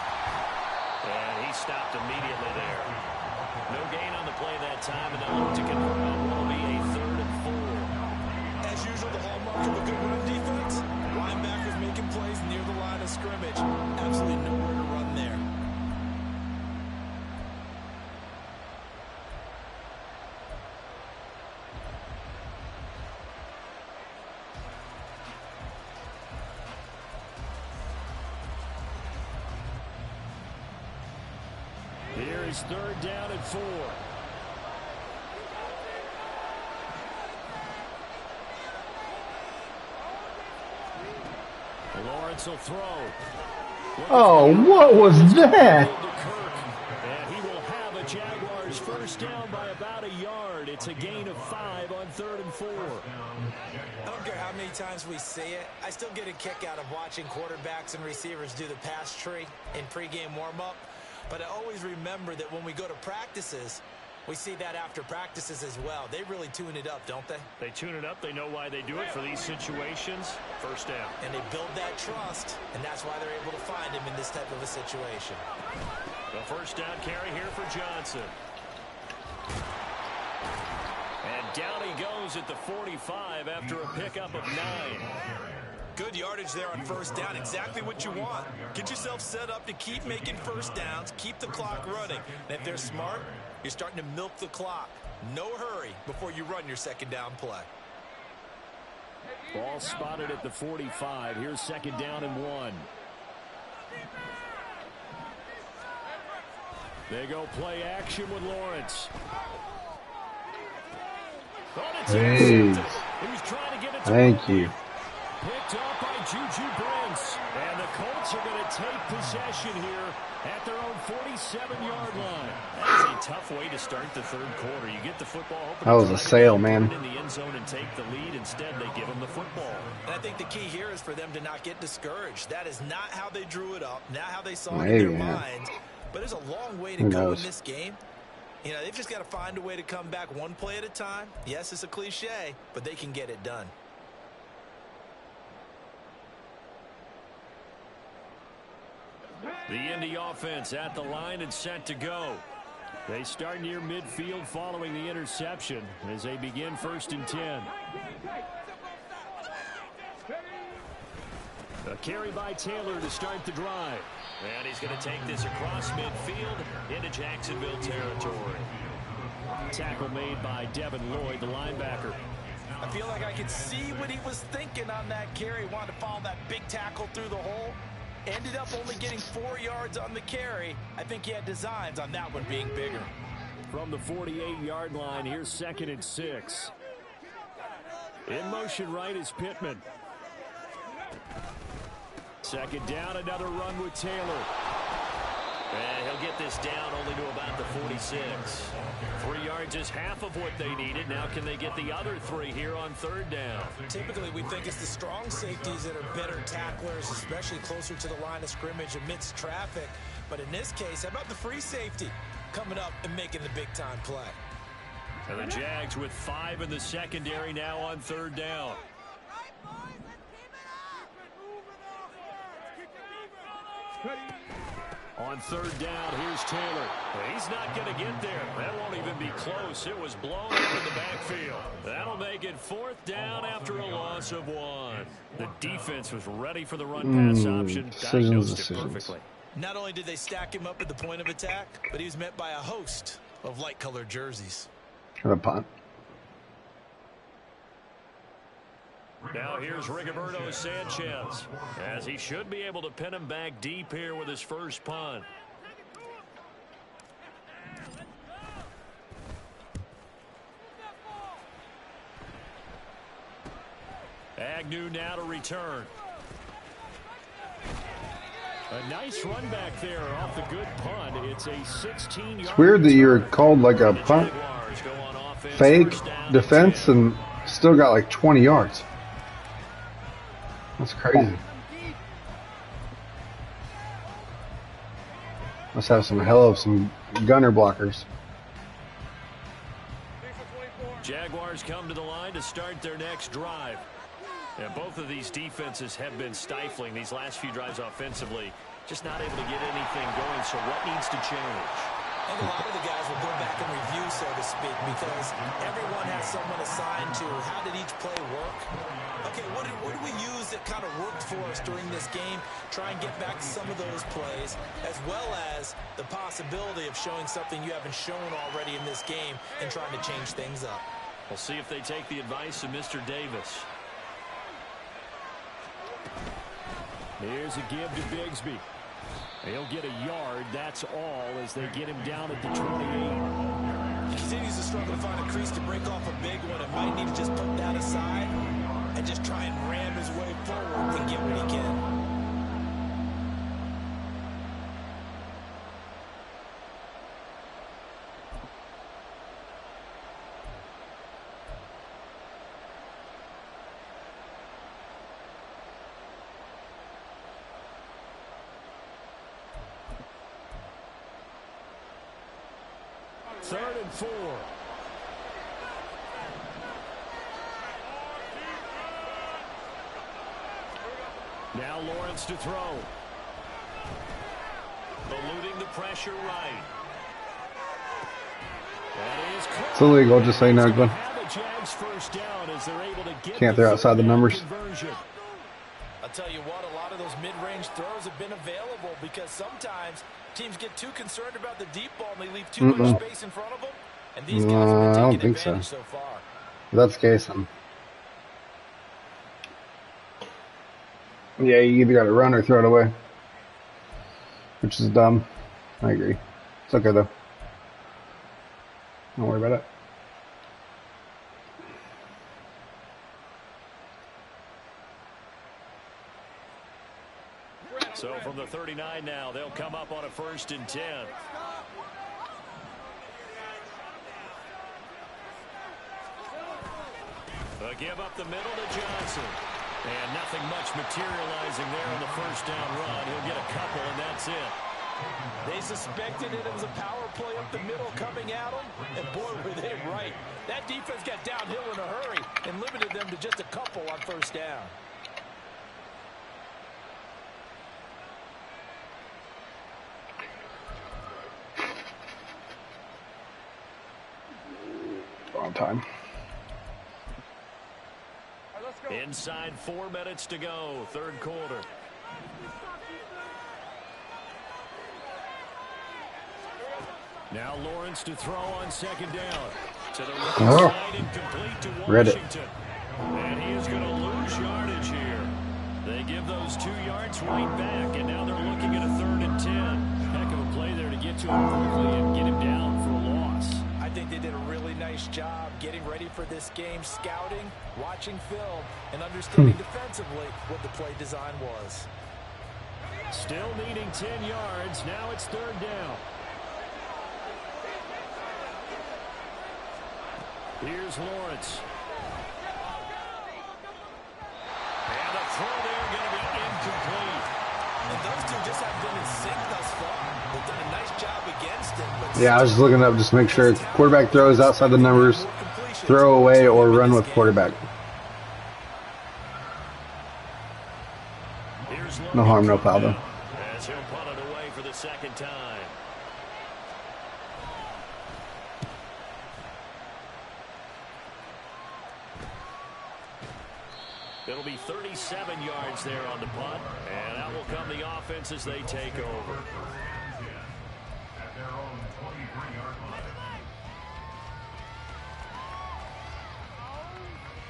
H: And he stopped immediately there. No gain on the play that time, and they'll look to convert on what will be a 3rd and 4.
J: As usual, the hallmark of a good run defense, linebackers making plays near the line of scrimmage. Absolutely nowhere to run there.
H: Here's 3rd down and 4. Lawrence will throw.
G: Oh, what was that?
H: And he will have a Jaguars first down by about a yard. It's a gain of 5 on 3rd and 4.
J: I don't care how many times we see it. I still get a kick out of watching quarterbacks and receivers do the pass tree in pregame warm-up. But I always remember that when we go to practices, we see that after practices as well. They really tune it up, don't they?
H: They tune it up. They know why they do it for these situations. First down.
J: And they build that trust, and that's why they're able to find him in this type of a situation.
H: The first down carry here for Johnson. And down he goes at the 45 after a pickup of 9.
J: Good yardage there on first down. Exactly what you want. Get yourself set up to keep making first downs, keep the clock running. And if they're smart, you're starting to milk the clock. No hurry before you run your second down play.
H: Ball spotted at the 45. Here's 2nd down and 1. They go play action with Lawrence.
G: Hey.
H: He was trying to get it to
G: Thank you.
H: Picked up by Juju Brents. And the Colts are going to take possession here at their own 47-yard line.
J: That's a tough way to start the third quarter. You get the football open.
G: That was a sale, man.
J: In the end zone and take the lead. Instead, they give them the football. And I think the key here is for them to not get discouraged. That is not how they drew it up, not how they saw it in their minds. But there's a long way to go in this game. You know, they've just got to find a way to come back one play at a time. Yes, it's a cliche, but they can get it done.
H: The Indy offense at the line and set to go. They start near midfield following the interception as they begin 1st and 10. A carry by Taylor to start the drive.
J: And he's going to take this across midfield into Jacksonville territory.
H: Tackle made by Devin Lloyd, the linebacker.
J: I feel like I could see what he was thinking on that carry. Wanted to follow that big tackle through the hole. Ended up only getting 4 yards on the carry. I think he had designs on that one being bigger.
H: From the 48-yard line, here's 2nd and 6. In motion right is Pittman. 2nd down, another run with Taylor.
J: And he'll get this down only to about the 46.
H: 3 yards is half of what they needed. Now can they get the other 3 here on 3rd down?
J: Typically, we think it's the strong safeties that are better tacklers, especially closer to the line of scrimmage amidst traffic. But in this case, how about the free safety coming up and making the big-time play?
H: And the Jags with 5 in the secondary now on 3rd down. On 3rd down, here's Taylor. He's not going to get there. That won't even be close. It was blown up in the backfield. That'll make it 4th down after a loss of 1. The defense was ready for the run-pass option. Diagnosed it perfectly.
J: Not only did they stack him up at the point of attack, but he was met by a host of light-colored jerseys.
G: And a punt.
H: Now here's Rigoberto Sanchez, as he should be able to pin him back deep here with his first punt. Agnew now to return. A nice run back there off the good punt. It's a 16-yard.
G: It's weird that you're called like a punt fake defense and still got like 20 yards. That's crazy. Must have some hell of some gunner blockers.
H: Jaguars come to the line to start their next drive. And both of these defenses have been stifling these last few drives offensively. Just not able to get anything going, so what needs to change?
J: And a lot of the guys will go back and review, so to speak, because everyone has someone assigned to how did each play work. Okay, what did we use that kind of worked for us during this game? Try and get back some of those plays, as well as the possibility of showing something you haven't shown already in this game and trying to change things up.
H: We'll see if they take the advice of Mr. Davis. Here's a give to Bigsby. He'll get a yard, that's all, as they get him down at the 28.
J: He continues to struggle to find a crease to break off a big one and might need to just put that aside and just try and ram his way forward and get what he can.
H: Third and 4. Now Lawrence to throw. Eluding the pressure right. That is close.
G: It's illegal, just so you know, Glenn. Can't throw outside the numbers.
J: I'll tell you what, a lot of those mid-range throws have been available because sometimes teams get too concerned about the deep ball and they leave too much space in front of them. And these guys have been taking advantage so far.
G: If that's the case, then yeah, you either got to run or throw it away, which is dumb. I agree. It's okay though. Don't worry about it.
H: So from the 39 now, they'll come up on a 1st and 10. A give up the middle to Johnson. And nothing much materializing there on the 1st down run. He'll get a couple, and that's it.
J: They suspected it was a power play up the middle coming at them, and boy, were they right. That defense got downhill in a hurry and limited them to just a couple on 1st down.
G: Wrong time.
H: Inside 4 minutes to go, 3rd quarter. Now Lawrence to throw on 2nd down. To the right side and complete to Washington. And he is going to lose yardage here. They give those 2 yards right back, and now they're looking at a 3rd and 10. Heck of a play there to get to him quickly and get him down for a loss.
J: I think they did a really nice job getting ready for this game, scouting, watching film, and understanding defensively what the play design was.
H: Still needing 10 yards. Now it's 3rd down. Here's Lawrence. And the throw there going to be incomplete.
J: And those two just haven't been in sync thus far. They've done a nice job against it. But
G: Yeah, I was just looking up just to make sure quarterback throws outside the numbers, throw away, or run with quarterback. No harm, no foul, though.
H: As he'll punt it away for the 2nd time. It'll be 37 yards there on the punt, and out will come the offense as they take over.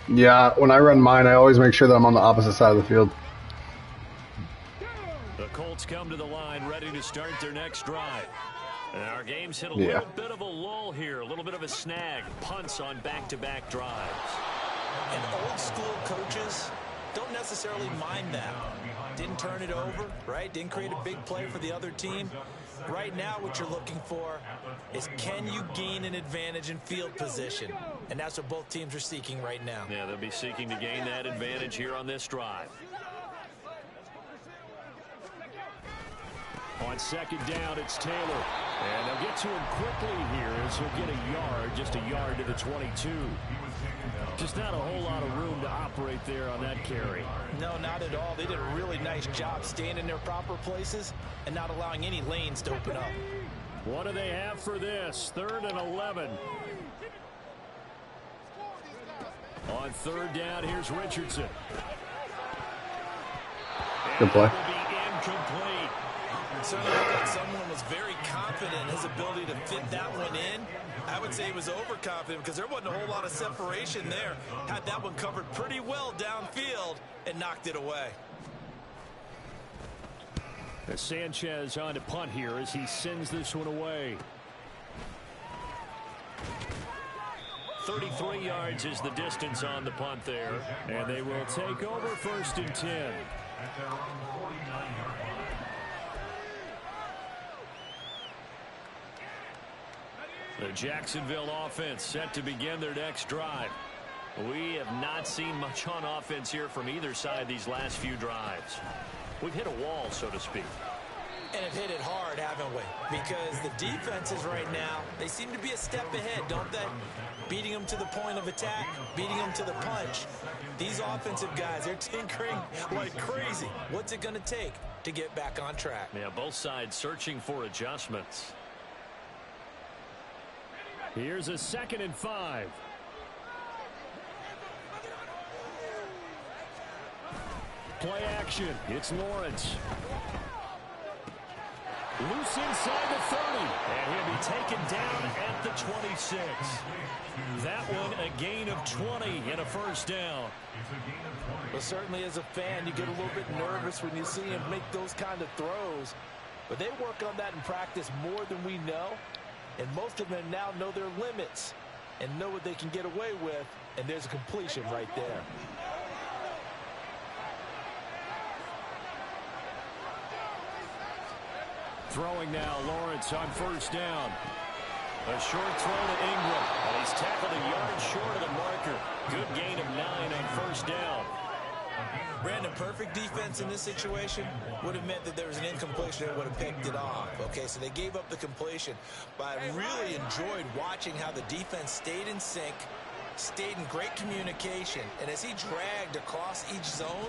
G: Yeah, when I run mine, I always make sure that I'm on the opposite side of the field.
H: The Colts come to the line ready to start their next drive. And our game's hit a little bit of a lull here, a little bit of a snag. Punts on back-to-back drives.
J: And old school coaches don't necessarily mind that. Didn't turn it over, right? Didn't create a big play for the other team. Right now what you're looking for is, can you gain an advantage in field position? And that's what both teams are seeking right now.
H: Yeah, they'll be seeking to gain that advantage here on this drive. On 2nd down, it's Taylor. And they'll get to him quickly here as he'll get a yard, just a yard to the 22. Just not a whole lot of room to operate there on that carry.
J: No, not at all. They did a really nice job staying in their proper places and not allowing any lanes to open up.
H: What do they have for this? 3rd and 11. On 3rd down, here's Richardson.
G: Good play.
H: Incomplete.
J: Certainly looked like someone was very confident in his ability to fit that one in. I would say he was overconfident because there wasn't a whole lot of separation there. Had that one covered pretty well downfield and knocked it away.
H: As Sanchez on to punt here as he sends this one away. 33 yards is the distance on the punt there. And they will take over 1st and 10. The Jacksonville offense set to begin their next drive. We have not seen much on offense here from either side these last few drives. We've hit a wall, so to speak.
J: And have hit it hard, haven't we? Because the defenses right now, they seem to be a step ahead, don't they? Beating them to the point of attack, beating them to the punch. These offensive guys, they're tinkering like crazy. What's it going to take to get back on track?
H: Yeah, both sides searching for adjustments. Here's a 2nd and 5. Play action. It's Lawrence. Loose inside the 30. And he'll be taken down at the 26. That one a gain of 20 and a 1st down.
J: Well, certainly as a fan, you get a little bit nervous when you see him make those kind of throws. But they work on that in practice more than we know. And most of them now know their limits and know what they can get away with. And there's a completion right there.
H: Throwing now, Lawrence on first down. A short throw to Ingram, and he's tackled a yard short of the marker. Good gain of 9 on first down.
J: Brandon, perfect defense in this situation would have meant that there was an incompletion that would have picked it off. Okay, so they gave up the completion, but I really enjoyed watching how the defense stayed in sync, stayed in great communication, and as he dragged across each zone,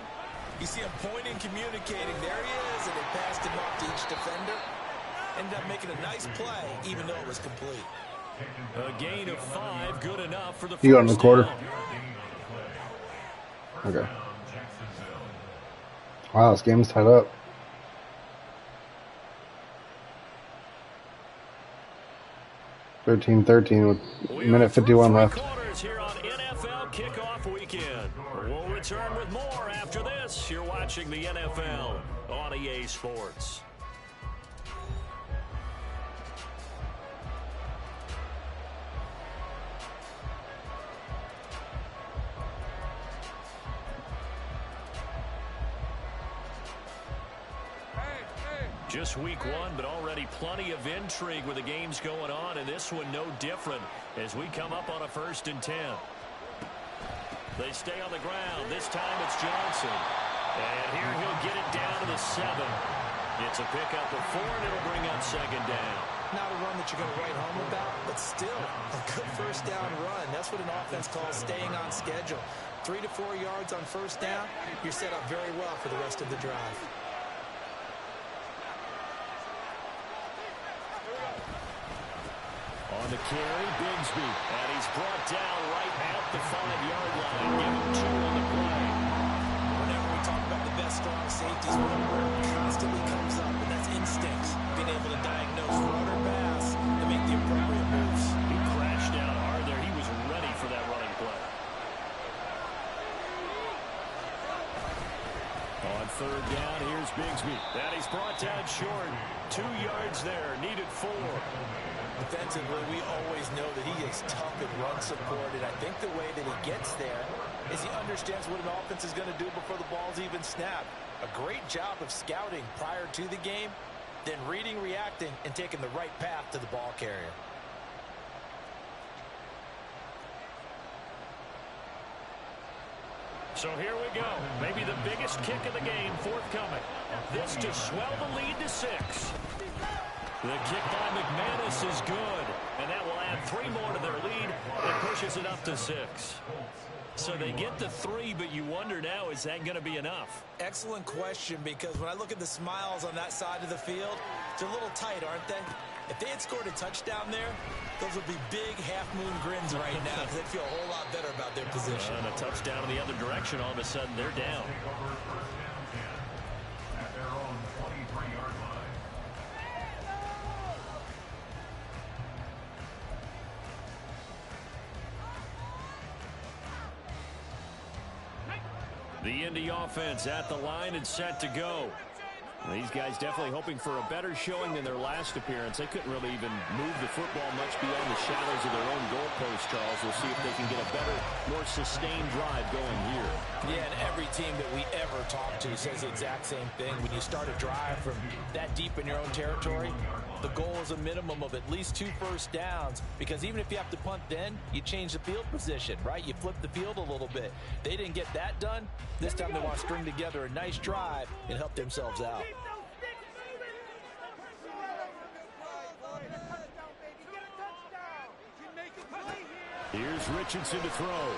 J: you see him pointing, communicating. There he is, and they passed him off to each defender. Ended up making a nice play, even though it was complete.
H: A gain of 5, good enough for the
G: You got him in the quarter.
H: down.
G: Okay. Wow, this game's tied up. 13-13 with minute 51 left.
H: Quarters here on NFL Kickoff Weekend. We'll return with more after this. You're watching the NFL on EA Sports. Just week 1, but already plenty of intrigue with the games going on, and this one no different as we come up on a 1st and 10. They stay on the ground. This time it's Johnson. And here he'll get it down to the 7. It's a pickup of 4, and it'll bring up 2nd down.
J: Not a run that you're going to write home about, but still a good first down run. That's what an offense calls staying on schedule. 3 to 4 yards on first down, you're set up very well for the rest of the drive.
H: On the carry, Bigsby, and he's brought down right at the 5-yard line. Give him 2 on the play.
J: Whenever we talk about the best strong safeties, one word constantly comes up, and that's instincts. Being able to diagnose run or pass and make the appropriate moves.
H: He crashed down hard there. He was ready for that running play. On 3rd down, here's Bigsby. And he's brought down short. 2 yards there, needed 4.
J: Defensively, we always know that he is tough and run support, and I think the way that he gets there is he understands what an offense is going to do before the ball's even snapped. A great job of scouting prior to the game, then reading, reacting, and taking the right path to the ball carrier.
H: So here we go. Maybe the biggest kick of the game forthcoming. This to swell the lead to 6. The kick by McManus is good, and that will add 3 more to their lead and pushes it up to 6. So they get to 3, but you wonder now, is that going to be enough?
J: Excellent question, because when I look at the smiles on that side of the field, they're a little tight, aren't they? If they had scored a touchdown there, those would be big half-moon grins right now because they'd feel a whole lot better about their position.
H: And a touchdown in the other direction, all of a sudden they're down.
I: At their own 23-yard line.
H: The Indy offense at the line and set to go. These guys definitely hoping for a better showing than their last appearance. They couldn't really even move the football much beyond the shadows of their own goalpost, Charles. We'll see if they can get a better, more sustained drive going here.
J: Yeah, and every team that we ever talk to says the exact same thing. When you start a drive from that deep in your own territory, the goal is a minimum of at least 2 first downs, because even if you have to punt then, you change the field position, right? You flip the field a little bit. They didn't get that done. This time they want to string together a nice drive and help themselves out.
H: Here's Richardson to throw.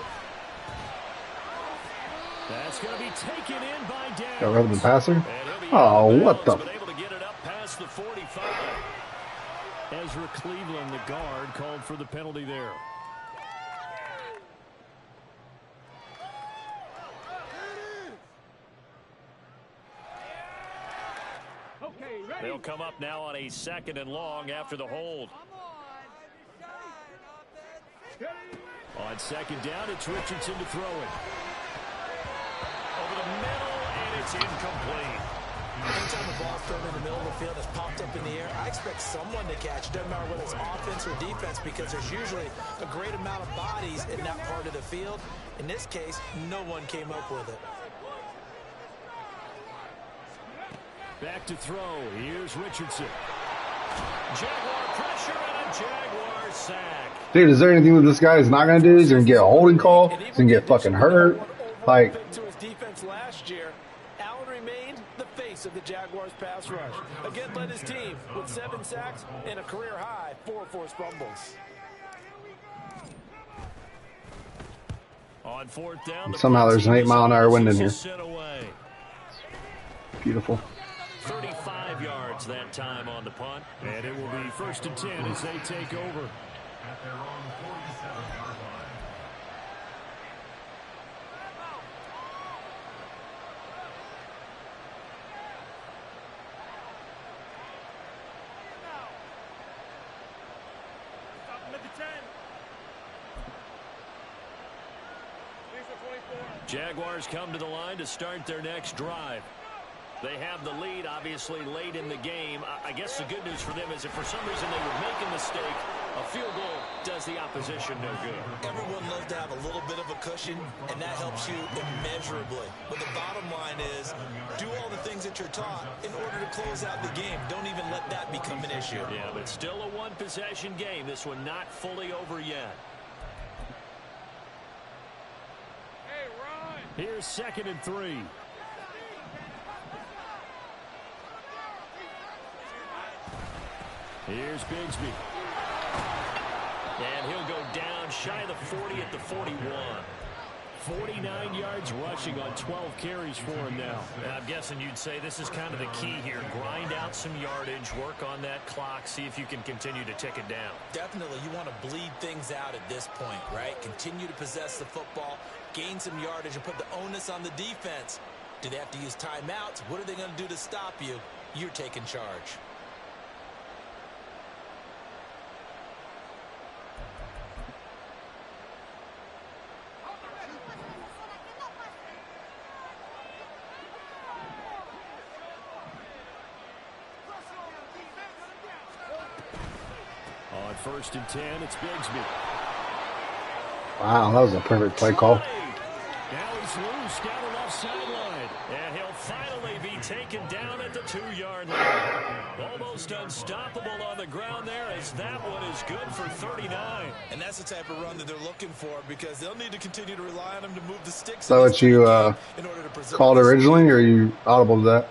H: That's going to be taken in by Downs.
G: Got rid of the passer? Oh, what the?
H: Able to get it up past the 45. Ezra Cleveland, the guard, called for the penalty there. They'll come up now on a 2nd and long after the hold. On 2nd down, it's Richardson to throw it. Over the middle, and it's incomplete.
J: Anytime the ball's thrown in the middle of the field, it's popped up in the air, I expect someone to catch. It doesn't matter whether it's offense or defense, because there's usually a great amount of bodies in that part of the field. In this case, no one came up with it.
H: Back to throw. Here's Richardson. Jaguar pressure and a Jaguar sack.
G: Dude, is there anything that this guy is not going to do? He's going to get a holding call. He's going to get fucking hurt. Like,
J: to his defense last year, Allen remained the face of the Jaguars pass rush. Again, led his team with 7 sacks and a career high 4 forced fumbles.
H: On 4th down,
G: somehow there's an 8-mile-an-hour wind in here. Beautiful.
H: 35 yards that time on the punt. And it will be 1st and 10 as they take over.
I: At their own 47-yard line.
H: Jaguars come to the line to start their next drive. They have the lead, obviously, late in the game. I guess the good news for them is if for some reason they would make a mistake, a field goal does the opposition no good.
J: Everyone loves to have a little bit of a cushion, and that helps you immeasurably. But the bottom line is, do all the things that you're taught in order to close out the game. Don't even let that become an issue.
H: Yeah, but still a one-possession game. This one not fully over yet. Here's 2nd and 3. Here's Bigsby. And he'll go down shy of the 40 at the 41. 49 yards rushing on 12 carries for him now. And I'm guessing you'd say this is kind of the key here. Grind out some yardage, work on that clock, see if you can continue to tick it down.
J: Definitely, you want to bleed things out at this point, right? Continue to possess the football, gain some yardage, and put the onus on the defense. Do they have to use timeouts? What are they going to do to stop you? You're taking charge.
H: On 1st and 10, it's Bigsby.
G: Wow, that was a perfect play call.
H: Now he's loose down the left sideline. And he'll finally be taken down at the 2-yard line. Almost unstoppable on the ground there as that one is good for 39.
J: And that's the type of run that they're looking for because they'll need to continue to rely on him to move the sticks.
G: Is that what you called originally, or are you audible to that?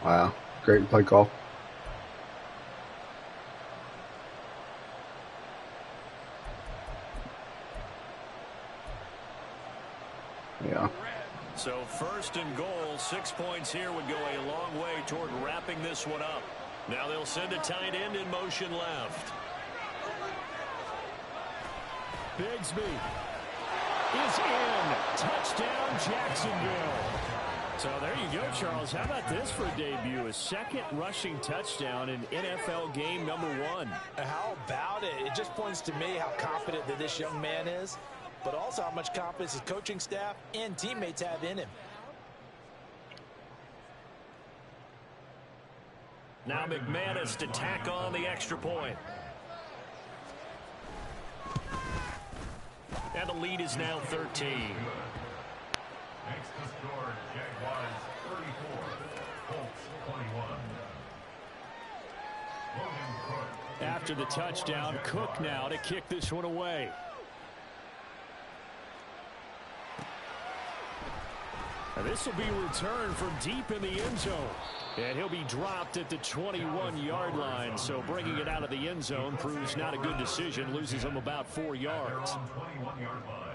G: Wow, great play call. Yeah.
H: So 1st and goal, 6 points here would go a long way toward wrapping this one up. Now they'll send a tight end in motion left. Bigsby is in. Touchdown, Jacksonville. So there you go, Charles. How about this for a debut? A 2nd rushing touchdown in NFL game number 1.
J: How about it? It just points to me how confident that this young man is, but also how much confidence his coaching staff and teammates have in him.
H: Now McManus to tack on the extra point. And the lead is now 13.
I: Makes the score Jaguars 34, Colts 21. Logan Cook.
H: After the touchdown, Cook now to kick this one away. And this will be returned from deep in the end zone. And he'll be dropped at the 21-yard line. So bringing it out of the end zone proves not a good decision. Loses him about 4 yards.
I: 21-yard line.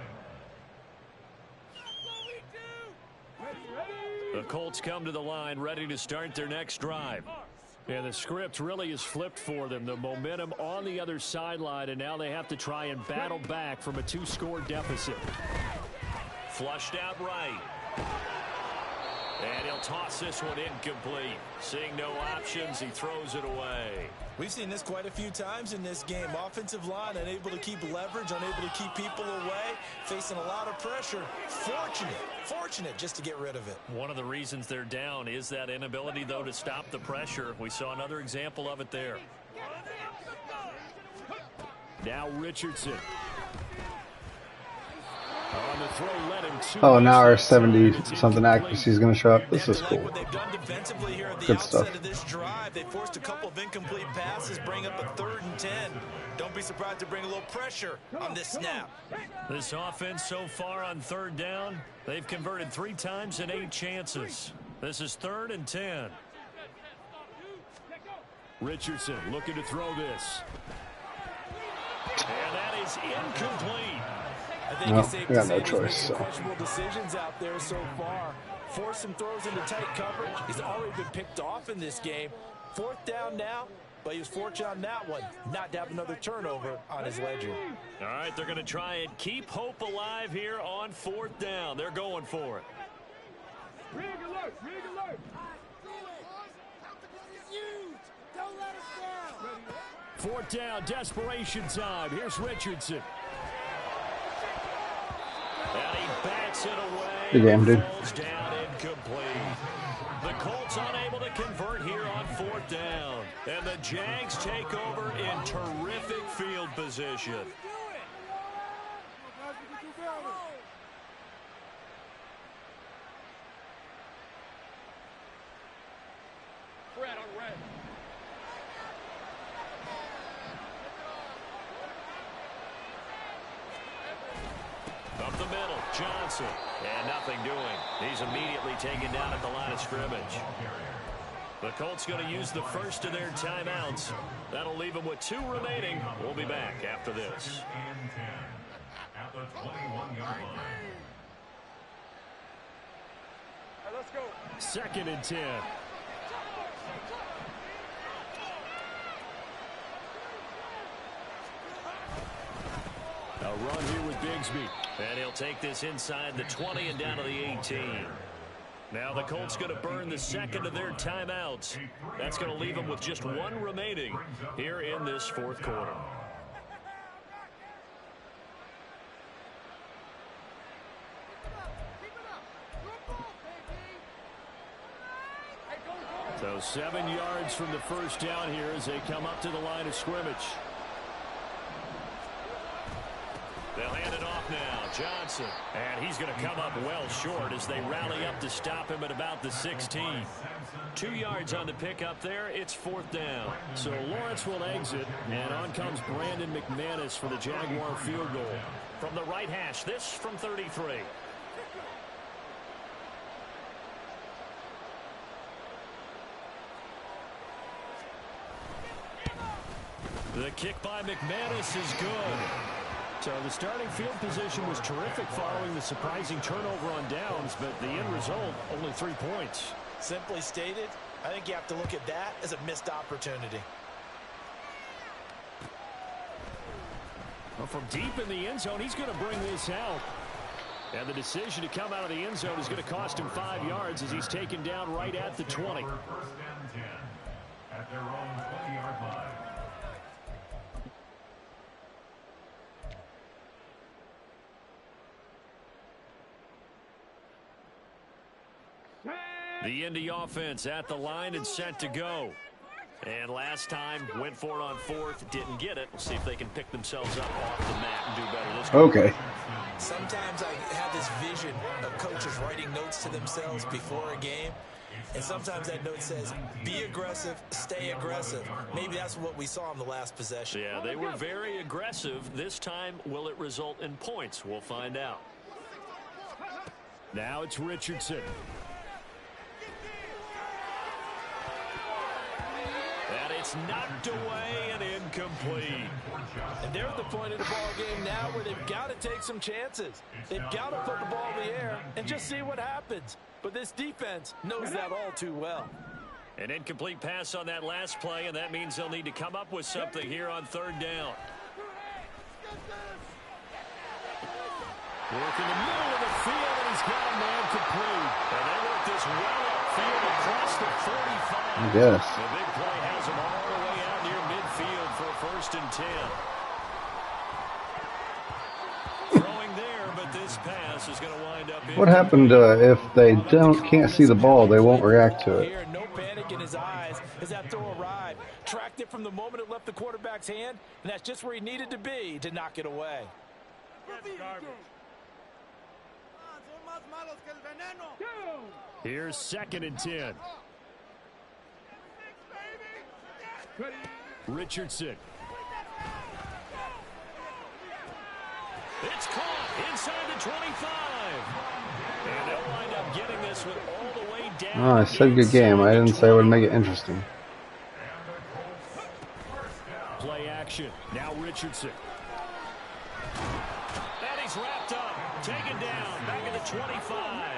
H: The Colts come to the line ready to start their next drive. And the script really is flipped for them. The momentum on the other sideline, and now they have to try and battle back from a 2-score deficit. Flushed out right. And he'll toss this one incomplete. Seeing no options, he throws it away.
J: We've seen this quite a few times in this game. Offensive line unable to keep leverage, unable to keep people away, facing a lot of pressure. Fortunate just to get rid of it.
H: One of the reasons they're down is that inability, though, to stop the pressure. We saw another example of it there. Now Richardson. On the throw, led him to
G: Oh, now our
H: base that time.
G: 70-something accuracy is going to show up. This is cool.
J: What they've done defensively here at the
G: Good stuff.
J: outset of this drive. They forced a couple of incomplete passes, bring up a 3rd and 10. Don't be surprised to bring a little pressure on this snap.
H: This offense so far on 3rd down, they've converted 3 times in 8 chances. This is 3rd and 10. Richardson looking to throw this. And that is incomplete.
J: I think
G: No,
J: it's safe
G: we
J: to
G: got
J: say
G: no
J: he's
G: choice,
J: made some
G: so.
J: questionable decisions out there so far. Forced some throws into tight coverage. He's already been picked off in this game. 4th down now, but he was fortunate on that one, not to have another turnover on his ledger.
H: All right, they're going to try and keep hope alive here on 4th down. They're going for it.
K: Rig alert! Rig alert!
H: 4th down, desperation time. Here's Richardson. And he bats it away.
G: Good game, dude.
H: Falls down incomplete. The Colts unable to convert here on 4th down. And the Jags take over in terrific field position.
K: Red on red.
H: Up the middle, Johnson. And nothing doing. He's immediately taken down at the line of scrimmage. The Colts going to use the first of their timeouts. That'll leave them with 2 remaining. We'll be back after this.
I: At the 21-yard line.
K: Let's go.
H: 2nd and 10. A run here with Bigsby. And he'll take this inside the 20 and down to the 18. Now the Colts going to burn the 2nd of their timeouts. That's going to leave them with just 1 remaining here in this 4th quarter. So 7 yards from the first down here as they come up to the line of scrimmage. They'll hand it off now. Johnson. And he's going to come up well short as they rally up to stop him at about the 16. 2 yards on the pickup there. It's 4th down. So Lawrence will exit. And on comes Brandon McManus for the Jaguar field goal. From the right hash, this from 33. The kick by McManus is good. So the starting field position was terrific following the surprising turnover on downs, but the end result, only 3 points.
J: Simply stated, I think you have to look at that as a missed opportunity.
H: Well, from deep in the end zone, he's going to bring this out. And the decision to come out of the end zone is going to cost him 5 yards as he's taken down right at the 20.
I: 1st and 10 at their own 20-yard line.
H: The Indy offense at the line and set to go. And last time went for it on 4th, didn't get it. We'll see if they can pick themselves up off the mat and do better this time.
G: Okay.
J: Sometimes I have this vision of coaches writing notes to themselves before a game. And sometimes that note says, be aggressive, stay aggressive. Maybe that's what we saw in the last possession.
H: Yeah, they were very aggressive. This time, will it result in points? We'll find out. Now it's Richardson. And it's knocked away and incomplete.
J: And they're at the point of the ball game now where they've got to take some chances. They've got to put the ball in the air and just see what happens. But this defense knows that all too well.
H: An incomplete pass on that last play, and that means they'll need to come up with something here on 3rd down. Work in the middle of the field, and he's got a man complete. And they work this well upfield across the 45.
G: I guess.
H: The big play has him all the way out near midfield for a 1st and 10. Throwing there, but this pass is going to wind up.
G: What happened if they can't see the ball, they won't react to it?
J: Here, no panic in his eyes as that throw arrived. Tracked it from the moment it left the quarterback's hand, and that's just where he needed to be to knock it away.
H: Here's 2nd and 10. Richardson. It's caught inside the 25. And they'll wind up getting this one all the way down.
G: Oh, I said good game. I didn't say I would make it interesting.
H: Play action. Now Richardson. And he's wrapped up. Taken down. Back at the 25.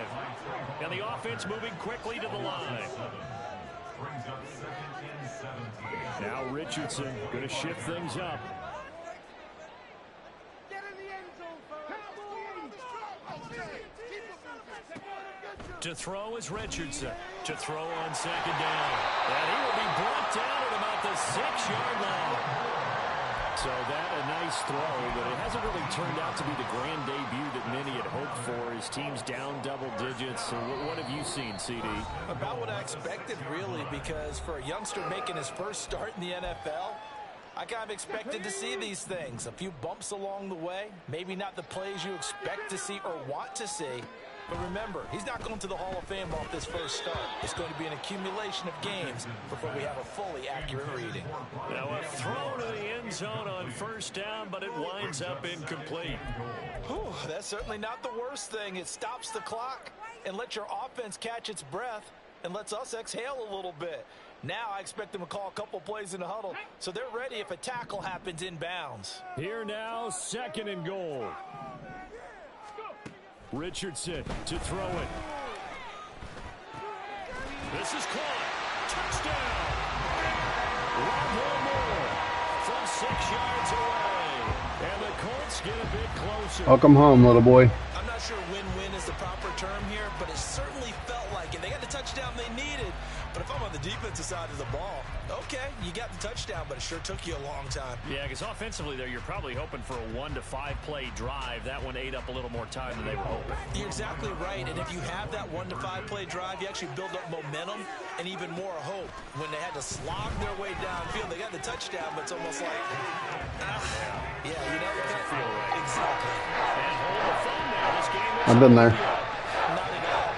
H: And the offense moving quickly to the line. Now Richardson going to shift things up. To throw is Richardson. To throw on 2nd down. And he will be brought down at about the 6-yard line. So that a nice throw, but it hasn't really turned out to be the grand debut that many had hoped for. His team's down double digits. So what have you seen, CD?
J: About what I expected, really, because for a youngster making his first start in the NFL, I kind of expected to see these things. A few bumps along the way, maybe not the plays you expect to see or want to see. But remember, he's not going to the Hall of Fame off this first start. It's going to be an accumulation of games before we have a fully accurate reading.
H: Now a throw to the end zone on 1st down, but it winds up incomplete.
J: Whew, that's certainly not the worst thing. It stops the clock and lets your offense catch its breath and lets us exhale a little bit. Now I expect them to call a couple plays in the huddle, so they're ready if a tackle happens inbounds.
H: Here now, 2nd and goal. Richardson to throw it. This is caught. Touchdown. One more from 6 yards away. And the Colts get a bit closer.
G: Welcome home, little boy.
J: I'm not sure win-win is the proper term here, but it certainly felt like it. They got the touchdown they needed. But if I'm on the defensive side of the ball, okay, you got the touchdown, but it sure took you a long time.
H: Yeah, because offensively there, you're probably hoping for a 1 to 5 play drive. That one ate up a little more time than they were hoping.
J: You're exactly right, and if you have that 1 to 5 play drive, you actually build up momentum and even more hope. When they had to slog their way downfield, they got the touchdown, but it's almost like, yeah, you know, you can't feel right. Exactly.
H: And hold the phone now. This game is
G: I've been there.
J: not at all.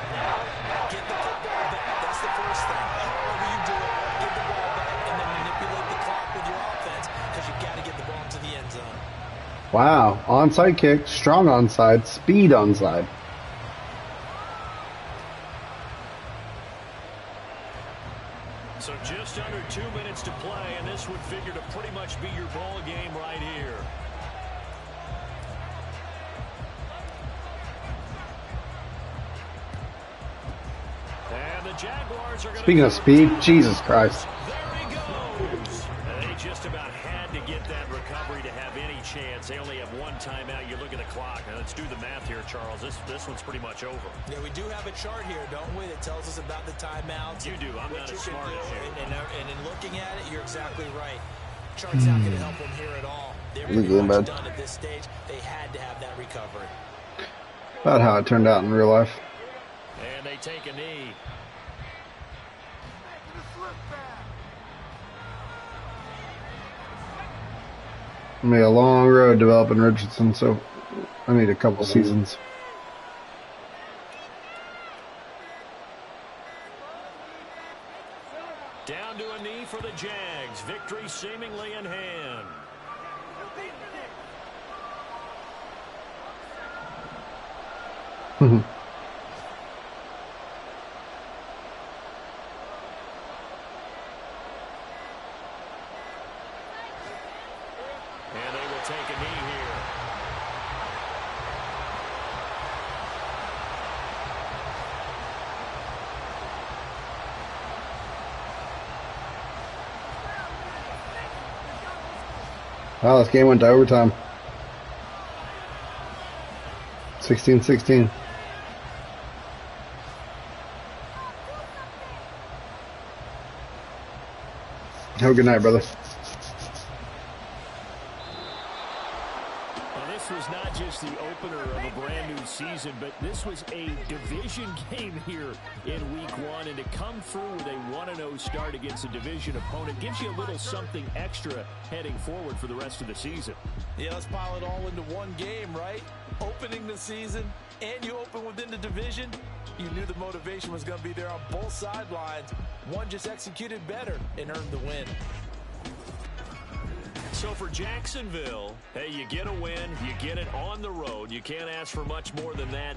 J: Get the football back. That's the first thing. However you do it, get the ball back and then manipulate the clock with your offense because you've got to get the ball into the end zone.
G: Wow. Onside kick. Strong onside. Speed onside.
H: So just under 2 minutes to play, and this would figure to pretty much be your ball game right here. And the Jaguars are going to...
G: Speaking of speed, Jesus Christ.
H: There he goes. And they just about had to get that recovery to have any chance. They only have one timeout. You look at the clock. Now let's do the math here, Charles. This one's pretty much over.
J: Yeah, we do have a chart here, don't we, that tells us about the timeouts.
H: You do. I'm not as smart as you.
J: And in looking at it, you're exactly right. Chart's not going to help them here at all. They're pretty
G: Good,
J: much
G: bud.
J: done at this stage. They had to have that recovery.
G: About how it turned out in real life.
H: And they take a knee.
G: I made a long road developing Richardson, so I need a couple seasons.
H: Down to a knee for the Jags. Victory seemingly in hand. And they will take a knee here.
G: Wow, this game went to overtime. 16-16. Have a good night, brother.
H: Well, this this was not just the opener of a brand new season, but this was a division game here in week 1. And to come through with a 1-0 start against a division opponent gives you a little something extra heading forward for the rest of the season.
J: Yeah, let's pile it all into one game, right? Opening the season, and you open within the division. You knew the motivation was going to be there on both sidelines. One just executed better and earned the win.
H: So for Jacksonville, hey, you get a win, you get it on the road. You can't ask for much more than that